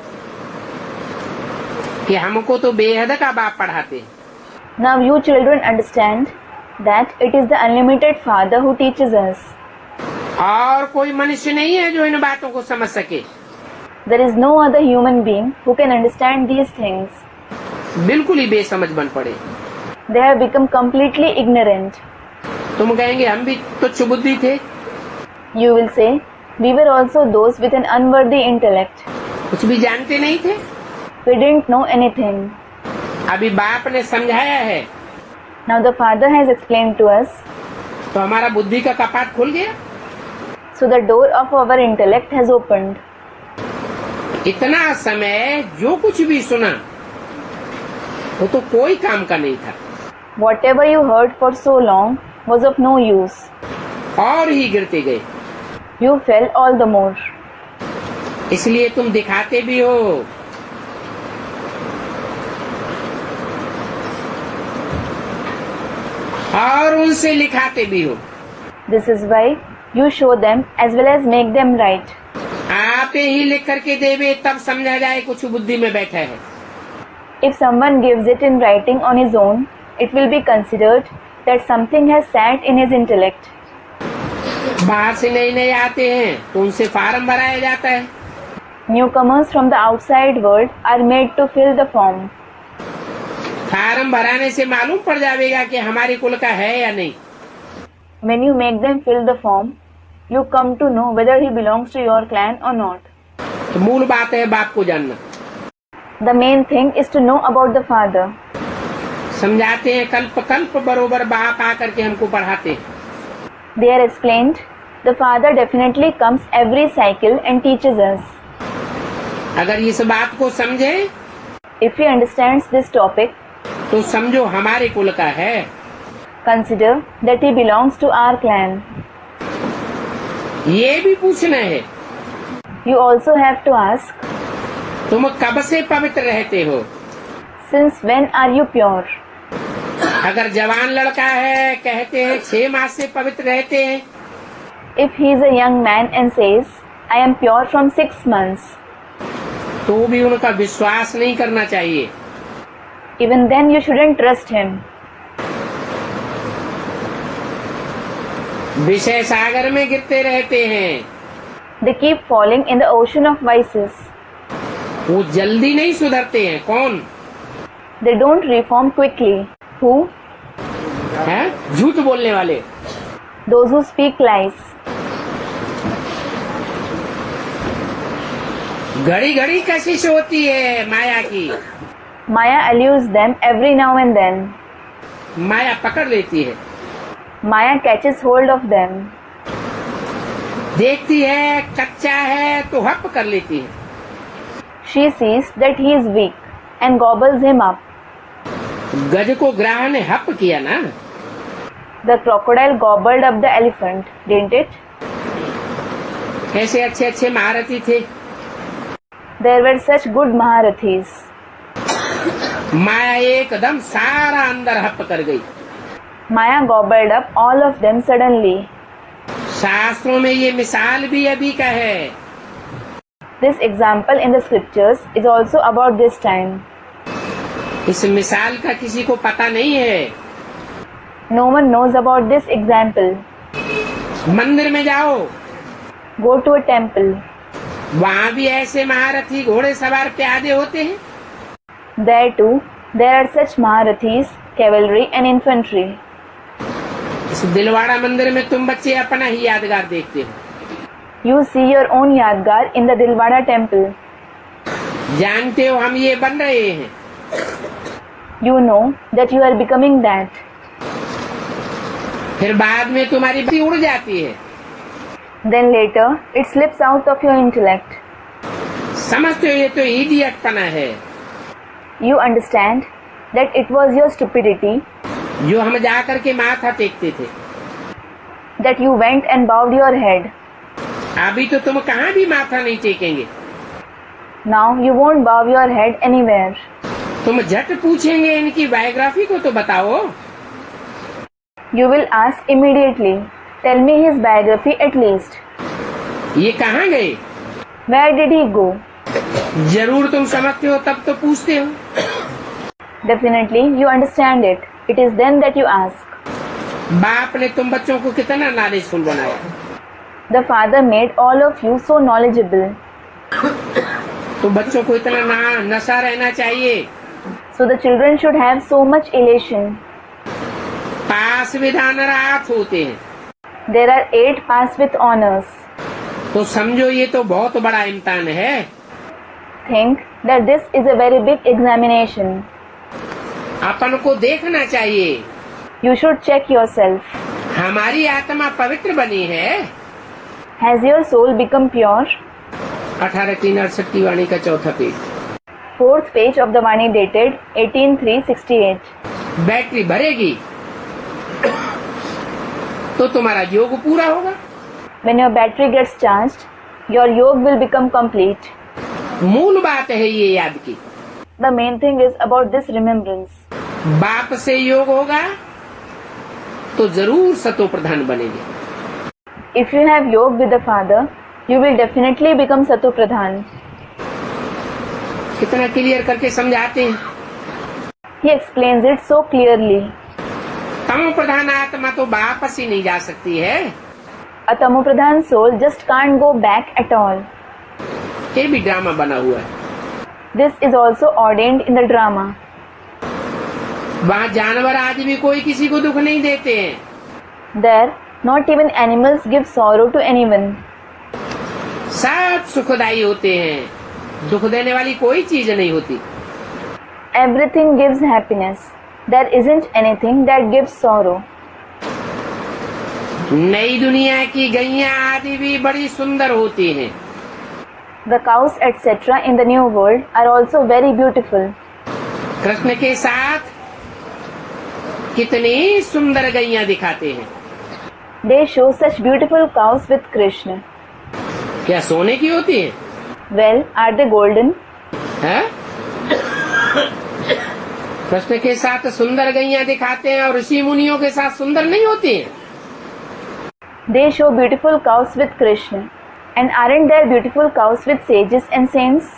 कि हमको तो बेहद का बाप पढ़ाते हैं। Now you children understand that it is the unlimited Father who teaches us. और कोई मनुष्य नहीं है जो इन बातों को समझ सके। There is no other human being who can understand these things. बिल्कुल ही बेसमझ बन पड़े। They have become completely ignorant. तुम कहेंगे हम भी तुच्छ बुद्धि थे। You will say, we were also those with an unworthy intellect. कुछ भी जानते नहीं थे। We didn't know anything. अभी बाप ने समझाया है Now the Father has explained to us, तो हमारा बुद्धि का कपाट खुल गया। so the door of our intellect has opened. इतना समय जो कुछ भी सुना वो तो कोई काम का नहीं था, Whatever you heard for so long was of no use. और ही गिरते गए। You fell all the more. इसलिए तुम दिखाते भी हो। और उनसे लिखाते भी हो। This is why you show them as well as make them write. आप ही लिख करके देवे तब समझा जाए कुछ बुद्धि में बैठा है। If someone gives it in writing on his own, it will be considered that something has sat in his intellect. बाहर से नए नए आते हैं तो उनसे फार्म भराया जाता है। Newcomers from the outside world are made to fill the form. Form भराने से मालूम पड़ जाएगा कि हमारे कुल का है या नहीं। When you make them fill the form, you come to know whether he belongs to your clan or not. तो मूल बात है बाप को जानना। The main thing is to know about the Father. समझाते हैं कल्प कल्प बरोबर बाप आकर के हमको पढ़ाते हैं। They are explained. The Father definitely comes every cycle and teaches us. अगर इस बात को समझे If he understands this topic, तो समझो हमारे कुल का है। consider that he belongs to our clan. ये भी पूछना है You also have to ask, तुम कब से पवित्र रहते हो? since when are you pure? अगर जवान लड़का है कहते हैं 6 मास से पवित्र रहते हैं, If he is a young man and says, I am pure from 6 months, तो भी उनका विश्वास नहीं करना चाहिए। even then you shouldn't trust him. विषय सागर में गिरते रहते हैं, They keep falling in the ocean of vices. वो जल्दी नहीं सुधरते हैं। कौन They don't reform quickly. Who? है? झूठ बोलने वाले। Those who speak lies. घड़ी घड़ी कशिश होती है माया की। Maya allures them every now and then. माया पकड़ लेती है, Maya catches hold of them. देखती है कच्चा है तो हप कर लेती है। She sees that he is weak and gobbles him up. गज को ग्राह ने हप किया ना। The crocodile gobbled up the elephant, didn't it? ऐसे अच्छे अच्छे महारथी थे। There were such good Maharathis. माया एकदम सारा अंदर हप कर गई। Maya gobbled up all of them suddenly. शास्त्रों में ये मिसाल भी अभी का है। This example in the scriptures is also about this time. इस मिसाल का किसी को पता नहीं है। No one knows about this example. मंदिर में जाओ, Go to a temple. वहाँ भी ऐसे महारथी घोड़े सवार प्यादे होते हैं। There too, there are such Maharathis, cavalry and infantry. इस दिलवाड़ा मंदिर में तुम बच्चे अपना ही यादगार देखते हो। You see your own Yadgar in the Dilwara temple. जानते हो हम ये बन रहे हैं। You know that you are becoming that. फिर बाद में तुम्हारी बुद्धि उड़ जाती है। Then later, it slips out of your intellect. समझते हो ये तो इडियटपना है। You understand that it was your stupidity जो हम जाकर के माथा टेकते थे। that you went and bowed your head. अभी तो तुम कहाँ भी माथा नहीं टेकेंगे। Now you won't bow your head anywhere. तुम झट पूछेंगे इनकी बायोग्राफी को तो बताओ। You will ask immediately, tell me his biography at least. ये कहाँ गए? Where did he go? जरूर तुम समझते हो तब तो पूछते हो। Definitely you understand it. It is then that you ask. बाप ने तुम बच्चों को कितना नॉलेजफुल बनाया। The father made all of you so knowledgeable. तो बच्चों को इतना नशा रहना चाहिए। So the children should have so much elation. पास विधान रात होते हैं। There are 8 pass with honors. तो समझो ये तो बहुत बड़ा इम्तिहान है। Think that this is a very big examination. अपन को देखना चाहिए। You should check yourself. हमारी आत्मा पवित्र बनी है। Has your soul become pure? 18/3/68 की वाणी का चौथा page. 4th page of the Vani dated 18/3/68. Battery भरेगी तो तुम्हारा योग पूरा होगा। When your battery gets charged, your yoga will become complete. मूल बात है ये याद की। The main thing is about this remembrance. बाप से योग होगा तो जरूर सतो प्रधान बनेंगे। If you have yoga with the father, you will definitely become Sato Pradhan. कितना क्लियर करके समझाते हैं। He explains it so clearly. तमो प्रधान आत्मा तो वापस ही नहीं जा सकती है। A Tamo Pradhan soul just can't go back at all. ये भी ड्रामा बना हुआ है। This is also ordained in the drama. वहाँ जानवर आज भी कोई किसी को दुख नहीं देते हैं। There, not even animals give sorrow to anyone. सब सुखदायी होते हैं। दुख देने वाली कोई चीज नहीं होती। Everything gives happiness. There isn't anything that gives sorrow. नई दुनिया की गैया आदि भी बड़ी सुंदर होती हैं। The cows etc. in the new world are also very beautiful. Krishna के साथ कितनी सुंदर गैया दिखाते हैं। They show such beautiful cows with Krishna. क्या सोने की होती है? Well, are they golden? है? कृष्ण के साथ सुंदर गैया दिखाते हैं और ऋषि मुनियों के साथ सुंदर नहीं होती हैं। They show beautiful cows with Krishna. And aren't there beautiful cows with sages and saints?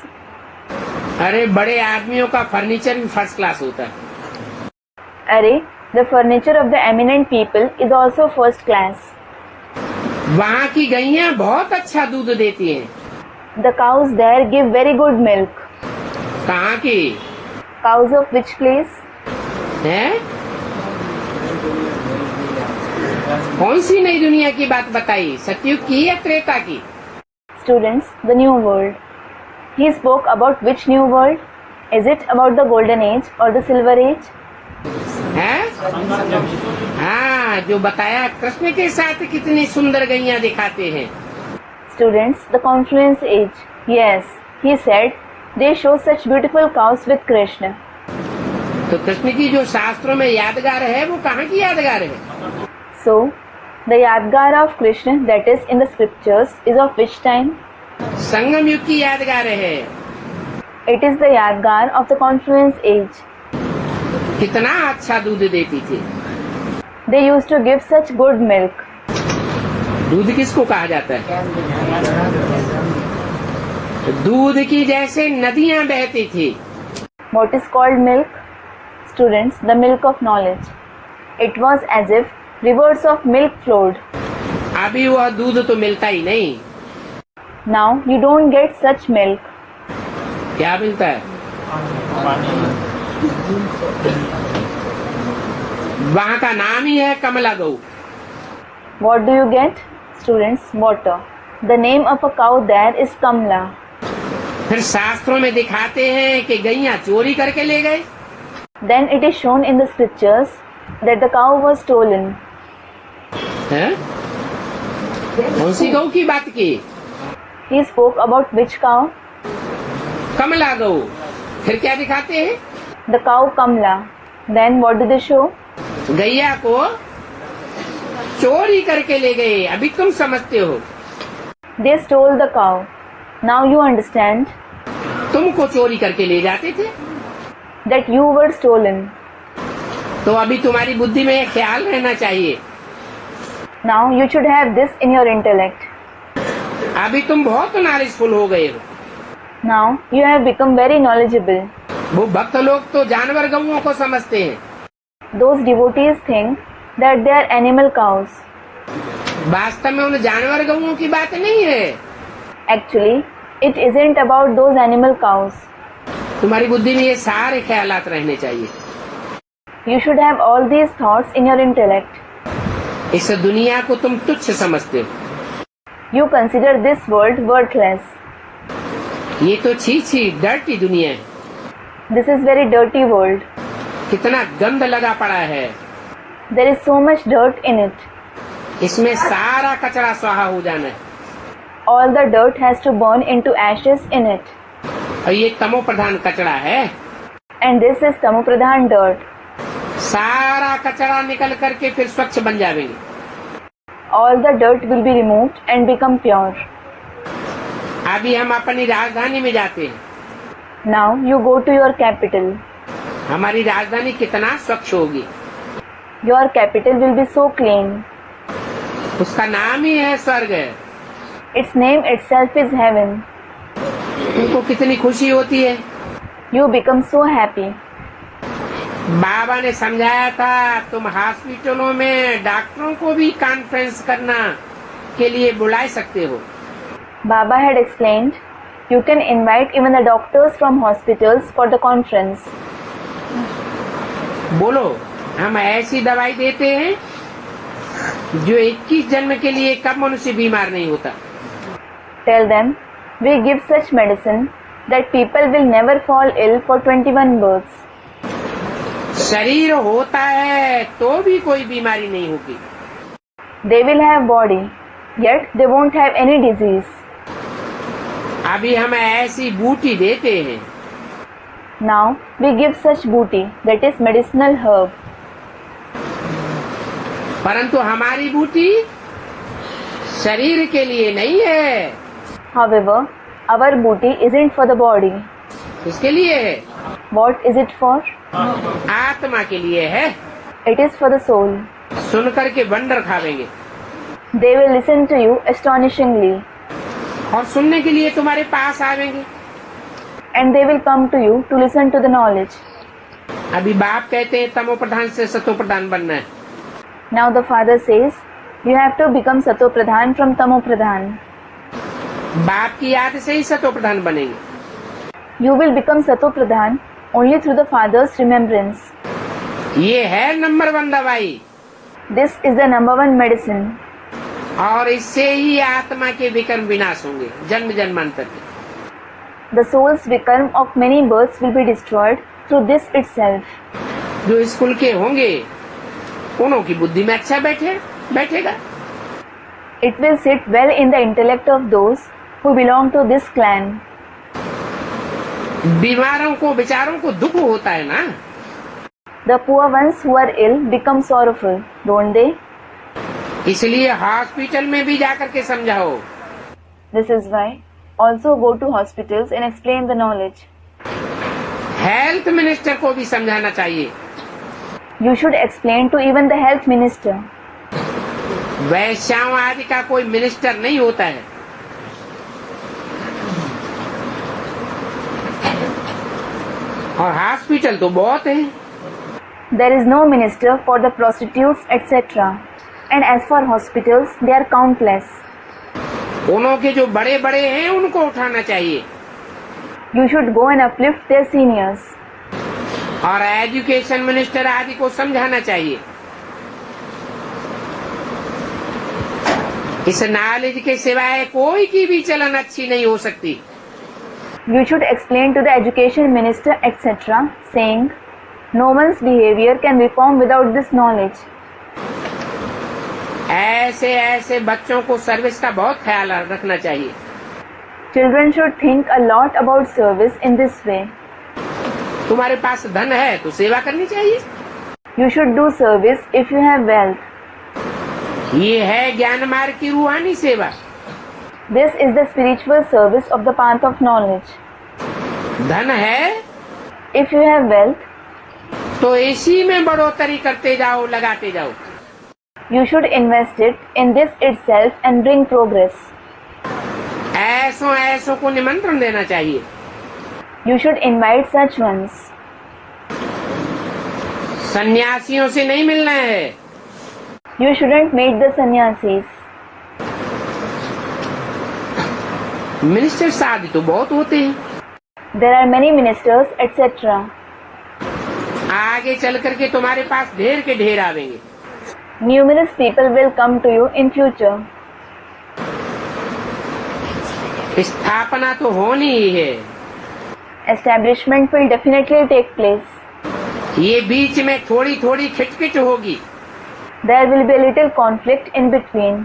अरे बड़े आदमियों का फर्नीचर भी फर्स्ट क्लास होता है। Arey, the furniture of the eminent people is also first class. वहाँ की गैया बहुत अच्छा दूध देती हैं। The cows there give very good milk. कहाँ की? Cows of which place? है? कौन सी नई दुनिया की बात बताई? सतयुग की या त्रेता की? Students, the new world. He spoke about which new world? Is it about the golden age or the silver age? है? हाँ, जो बताया कृष्ण के साथ कितनी सुंदर गैया दिखाते हैं। Students, the confluence age. Yes, he said they show such beautiful cows with Krishna. तो कृष्ण की जो शास्त्रों में यादगार है वो कहाँ की यादगार है? So, The Yadgar of Krishna that is in the scriptures is of which time? संगम युग की यादगार है। It is the Yadgar of the confluence age. कितना अच्छा दूध देती थी। They used to give such good milk. दूध किसको कहा जाता है? दूध की जैसे नदियां बहती थी। What is called milk? Students, the milk of knowledge. It was as if rivers of milk flowed. अभी वह दूध तो मिलता ही नहीं। Now you don't get such milk. क्या मिलता है? वहाँ का नाम ही है कमला गौ। What do you get? Students, water. The name of a cow there is Kamla. फिर शास्त्रों में दिखाते हैं कि गैया चोरी करके ले गए। Then it is shown in the scriptures that the cow was stolen. हैं? कौन सी गौ की बात की? He spoke about which cow? कमला गौ। फिर क्या दिखाते हैं? The cow Kamla. Then what do they show? गैया को चोरी करके ले गए। अभी तुम समझते हो। They stole the cow. Now you understand तुमको चोरी करके ले जाते थे। that you were stolen. तो अभी तुम्हारी बुद्धि में यह ख्याल रहना चाहिए। Now you should have this in your intellect. अभी तुम बहुत नॉलेजफुल हो गए हो। Now you have become very knowledgeable. वो भक्त लोग तो जानवर गौओं को समझते हैं। Those devotees think that they are animal cows. वास्तव में उन जानवर गौओं की बात नहीं है। Actually, it isn't about those animal cows. तुम्हारी बुद्धि में ये सारे ख्यालात रहने चाहिए। You should have all these thoughts in your intellect. इस दुनिया को तुम तुच्छ समझते हो। You consider this world worthless. ये तो छी छी डर्टी दुनिया है। This is very dirty world. कितना गंद लगा पड़ा है। There is so much dirt in it. इसमें सारा कचरा स्वाहा हो जाना है। All the dirt has to burn into ashes in it. और ये तमो प्रधान कचरा है। And this is Tamopradhan dirt. सारा कचरा निकल करके फिर स्वच्छ बन जाएंगे। All the dirt will be removed and become pure. अभी हम अपनी राजधानी में जाते हैं। Now you go to your capital. हमारी राजधानी कितना स्वच्छ होगी। Your capital will be so clean. उसका नाम ही है स्वर्ग। Its name itself is heaven. उनको कितनी खुशी होती है। You become so happy. बाबा ने समझाया था तुम हॉस्पिटलों में डॉक्टरों को भी कॉन्फ्रेंस करना के लिए बुला सकते हो। Baba had explained, you can invite even the doctors from hospitals for the conference. बोलो, हम ऐसी दवाई देते हैं जो 21 जन्म के लिए कब मनुष्य बीमार नहीं होता। Tell them, we give such medicine that people will never fall ill for 21 births. शरीर होता है तो भी कोई बीमारी नहीं होगी। They will have body, yet they won't have any disease. अभी हम ऐसी बूटी देते हैं। Now we give such booty, that is medicinal herb. परंतु हमारी बूटी शरीर के लिए नहीं है। However, our booty isn't for the body. इसके लिए है। What is it for? आत्मा के लिए है। It is for the soul. सुन करके wonder खावेंगे। They will listen to you astonishingly. और सुनने के लिए तुम्हारे पास आवेंगे। And they will come to you to listen to the knowledge. अभी बाप कहते हैं तमो प्रधान से सतो प्रधान बनना है। Now the father says, you have to become Sato Pradhan from Tamo Pradhan. बाप की याद से ही सतो प्रधान बनेंगे। You will become Sato Pradhan only through the father's remembrance. ये है नंबर 1 दवाई। This is the number 1 medicine. और इससे ही आत्मा के विकर्म विनाश होंगे जन्म जन्मांतर के। The soul's vikarm of many births will be destroyed through this itself. जो स्कूल के होंगे उन्हों की बुद्धि में अच्छा बैठेगा। It will sit well in the intellect of those who belong to this clan. बीमारों को बेचारों को दुख होता है ना। The poor ones who are ill become sorrowful, don't they? इसलिए हॉस्पिटल में भी जाकर के समझाओ। This is why also go to hospitals and explain the knowledge. Health minister को भी समझाना चाहिए। You should explain to even the health minister. वैश्याओं आदि का कोई मिनिस्टर नहीं होता है। और हॉस्पिटल तो बहुत है। There is no minister for the prostitutes, etc. And as for hospitals, they are countless. उनों के जो बड़े बड़े हैं उनको उठाना चाहिए। You should go and uplift their seniors. और एजुकेशन मिनिस्टर आदि को समझाना चाहिए। इस नॉलेज के सिवाय कोई की भी चलन अच्छी नहीं हो सकती। You should explain to the education minister, etc., saying, no one's behavior can reform without this knowledge. ऐसे ऐसे बच्चों को सर्विस का बहुत ख्याल रखना चाहिए। Children should think a lot about service in this way. तुम्हारे पास धन है तो सेवा करनी चाहिए। You should do service if you have wealth. ये है ज्ञान मार्ग की रूहानी सेवा। This is the spiritual service of the path of knowledge. धन है If you have wealth, तो इसी में बढ़ोतरी करते जाओ, लगाते जाओ। you should invest it in this itself and bring progress. ऐसों ऐसों को निमंत्रण देना चाहिए। You should invite such ones. सन्यासियों से नहीं मिलना है। You shouldn't meet the sannyasis. Ministers आदि तो बहुत होते हैं। There are many ministers, etc. आगे चल करके तुम्हारे पास ढेर के ढेर आवेंगे। Numerous people will come to you in future. स्थापना तो होनी ही है। Establishment will definitely take place. ये बीच में थोड़ी थोड़ी खिटखिट होगी। There will be a little conflict in between.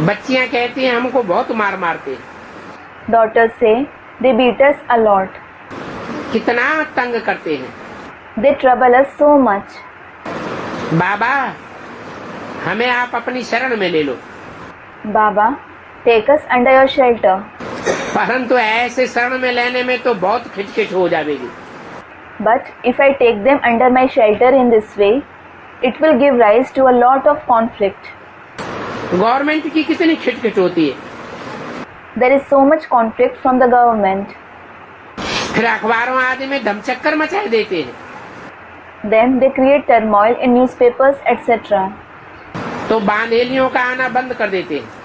बच्चियां कहती हैं हमको बहुत मार मारते। Daughters say they beat us a lot. कितना तंग करते हैं। They trouble us so much. बाबा हमें आप अपनी शरण में ले लो। Baba, take us under your shelter. परंतु ऐसे शरण में लेने में तो बहुत खिटखिट हो जाएगी। But if I take them under my shelter in this way, it will give rise to a lot of conflict. Government की कितनी खिटखिट होती है। There is so much conflict from the government. फिर अखबारों आदि में धमचक्कर मचाए देते हैं। Then they create turmoil in newspapers, etc. तो बांधेलियों का आना बंद कर देते हैं।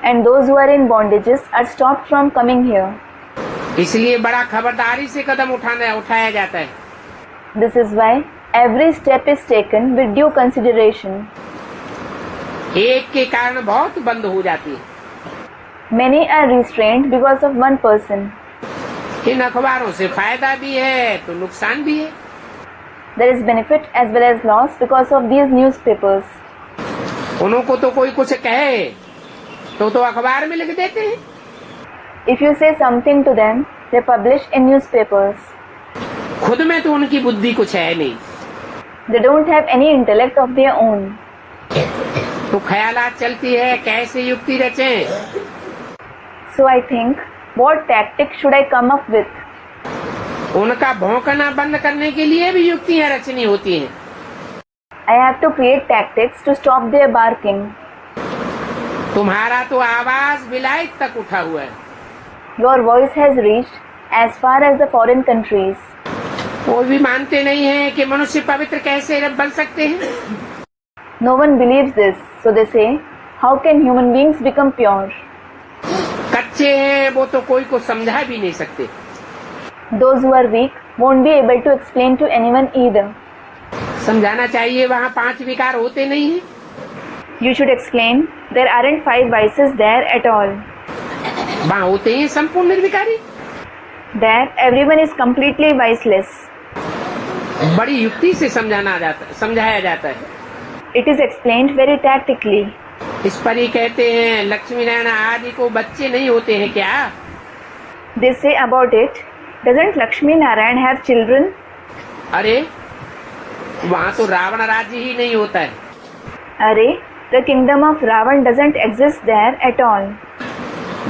And those who are in bondages are stopped from coming here. इसलिए बड़ा खबरदारी से कदम उठाया जाता है। This is why every step is taken with due consideration. एक के कारण बहुत बंद हो जाती है। Many are restrained because of one person. इन अखबारों से फायदा भी है तो नुकसान भी है। There is benefit as well as loss because of these newspapers. उनको तो कोई कुछ कहे तो अखबार में लिख देते हैं। If you say something to them, they publish in newspapers. खुद में तो उनकी बुद्धि कुछ है नहीं। They don't have any intellect of their own. तो ख्यालात चलती है कैसे युक्ति रचें। So I think, what tactic should I come up with? उनका भौंकना बंद करने के लिए भी युक्तियां रचनी होती हैं। I have to create tactics to stop their barking. तुम्हारा तो आवाज विलायत तक उठा हुआ है। Your voice has reached as far as the foreign countries. वो भी मानते नहीं हैं कि मनुष्य पवित्र कैसे बन सकते हैं। No one believes this, so they say, how can human beings become pure? कच्चे हैं वो तो कोई को समझा भी नहीं सकते। Those who are weak won't be able to explain to anyone either. समझाना चाहिए वहाँ 5 विकार होते नहीं हैं। You should explain there aren't 5 vices there at all. वहाँ होते हैं संपूर्ण निर्विकारी। There everyone is completely viceless. बड़ी युक्ति से समझाया जाता है। It is explained very tactically. इस पर ही कहते हैं लक्ष्मी नारायण आदि को बच्चे नहीं होते हैं क्या? They say about it, doesn't Lakshmi Narayan have children? अरे वहाँ तो रावण राज्य ही नहीं होता है। अरे The kingdom of Ravan doesn't exist there at all.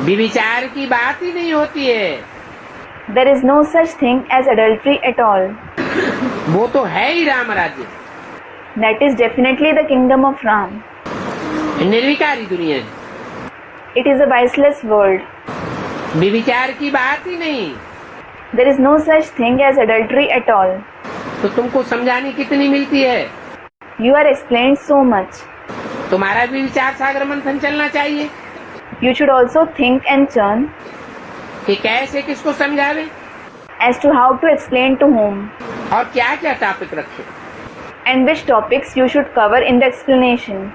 व्यभिचार की बात ही नहीं होती है। There is no such thing as adultery at all. वो तो है ही राम राज्य, That is definitely the kingdom of Ram. निर्विकारी दुनिया है। It is a viceless world. व्यभिचार की बात ही नहीं। There is no such thing as adultery at all. तो तुमको समझाने कितनी मिलती है? You are explained so much. तुम्हारा भी विचार सागर मंथन चलना चाहिए You should also think and churn कि कैसे किसको समझावे as to how to explain to whom और क्या क्या टॉपिक रखे। and which topics you should cover in the explanation.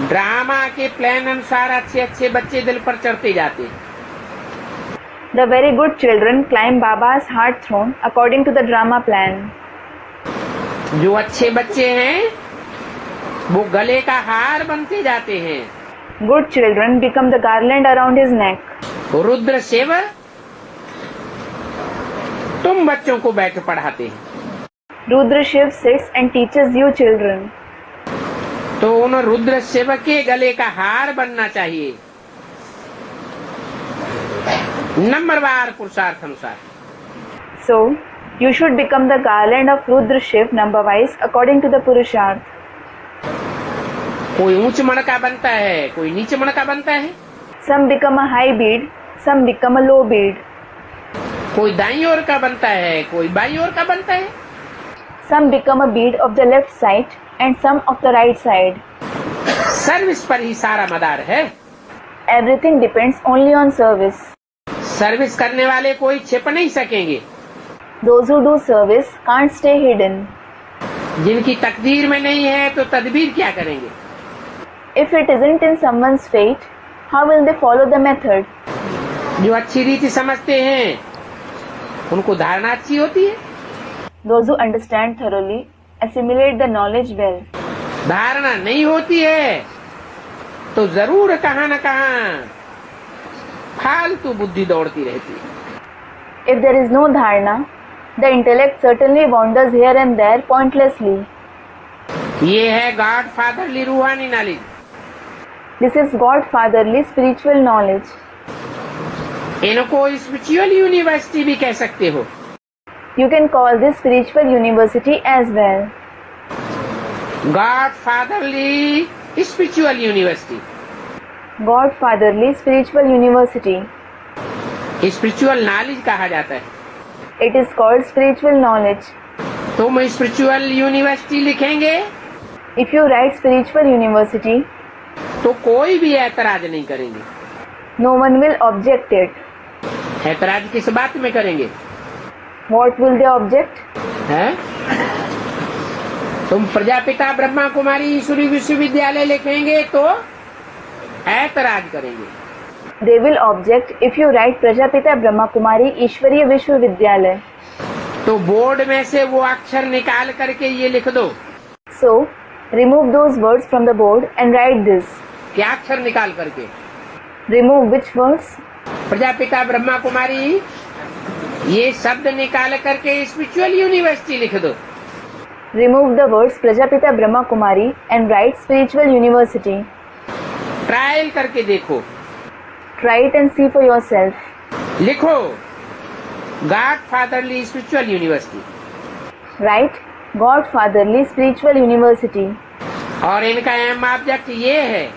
Drama के प्लान अनुसार अच्छे अच्छे बच्चे दिल पर चढ़ते जाते हैं। The very good children climb Baba's heart throne according to the drama plan. जो अच्छे बच्चे हैं वो गले का हार बनते जाते हैं। Good children become the garland around his neck. Rudra Shiv तुम बच्चों को बैठ पढ़ाते हैं, Rudra Shiv sits and teaches you children. तो उन रुद्र शिव के गले का हार बनना चाहिए नंबरवार पुरुषार्थ अनुसार। So, you should become the garland of Rudra Shiv number wise according to the Purusharth. कोई ऊंच मणका बनता है, कोई नीचे मणका बनता है, Some become a high bead, some become a low bead. कोई दाईं ओर का बनता है, कोई बाईं ओर का बनता है। Some become a bead of the left side and some of the right side. Service पर ही सारा मदार है। Everything depends only on service. Service करने वाले कोई छिप नहीं सकेंगे। Those who do service can't stay hidden. जिनकी तकदीर में नहीं है तो तदबीर क्या करेंगे? If it isn't in someone's fate, how will they follow the method? जो अच्छी रीति समझते हैं उनको धारणा अच्छी होती है। Those who understand thoroughly assimilate the knowledge well. धारणा नहीं होती है तो जरूर कहाँ न कहाँ फालतू बुद्धि दौड़ती रहती है। If there is no dharana, the intellect certainly wanders here and there pointlessly. ये है गॉड फादरली रूहानी knowledge. This is Godfatherly spiritual knowledge. इनको स्पिरिचुअल यूनिवर्सिटी भी कह सकते हो। You can call this spiritual university as well. God fatherly spiritual university. Godfatherly spiritual university. Spiritual knowledge कहा जाता है। It is called spiritual knowledge. तुम स्पिरिचुअल यूनिवर्सिटी लिखेंगे If you write spiritual university, तो कोई भी ऐतराज नहीं करेंगे। no one will object it. ऐतराज किस बात में करेंगे? What will they object? है? तुम प्रजापिता ब्रह्मा कुमारी ईश्वरी विश्वविद्यालय लिखेंगे तो ऐतराज करेंगे। They will object if you write Prajapita Brahma Kumari Ishwariya Vishwavidyalaya. तो बोर्ड में से वो अक्षर निकाल करके ये लिख दो। So, remove those words from the board and write this. क्या अक्षर निकाल करके? Remove which words? Prajapita Brahma Kumari ये शब्द निकाल करके स्पिरिचुअल यूनिवर्सिटी लिख दो। Remove the words Prajapita Brahma Kumari and write Spiritual University. Trial करके देखो। Try it and see for yourself. लिखो God fatherly spiritual university. Write Godfatherly Spiritual University. और इनका एम ऑब्जेक्ट ये है।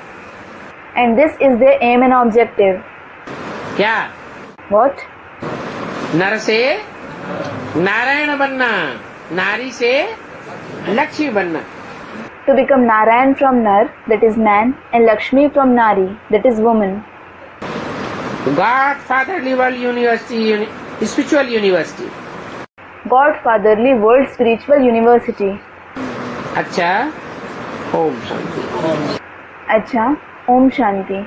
And this is their aim and objective. क्या? What? नर से नारायण बनना, नारी से लक्ष्मी बनना। To become Narayan from Nar, that is man, and Lakshmi from Nari, that is woman. God fatherly world university spiritual university. Godfatherly World Spiritual University. अच्छा, ओम शांति। अच्छा, Om Shanti.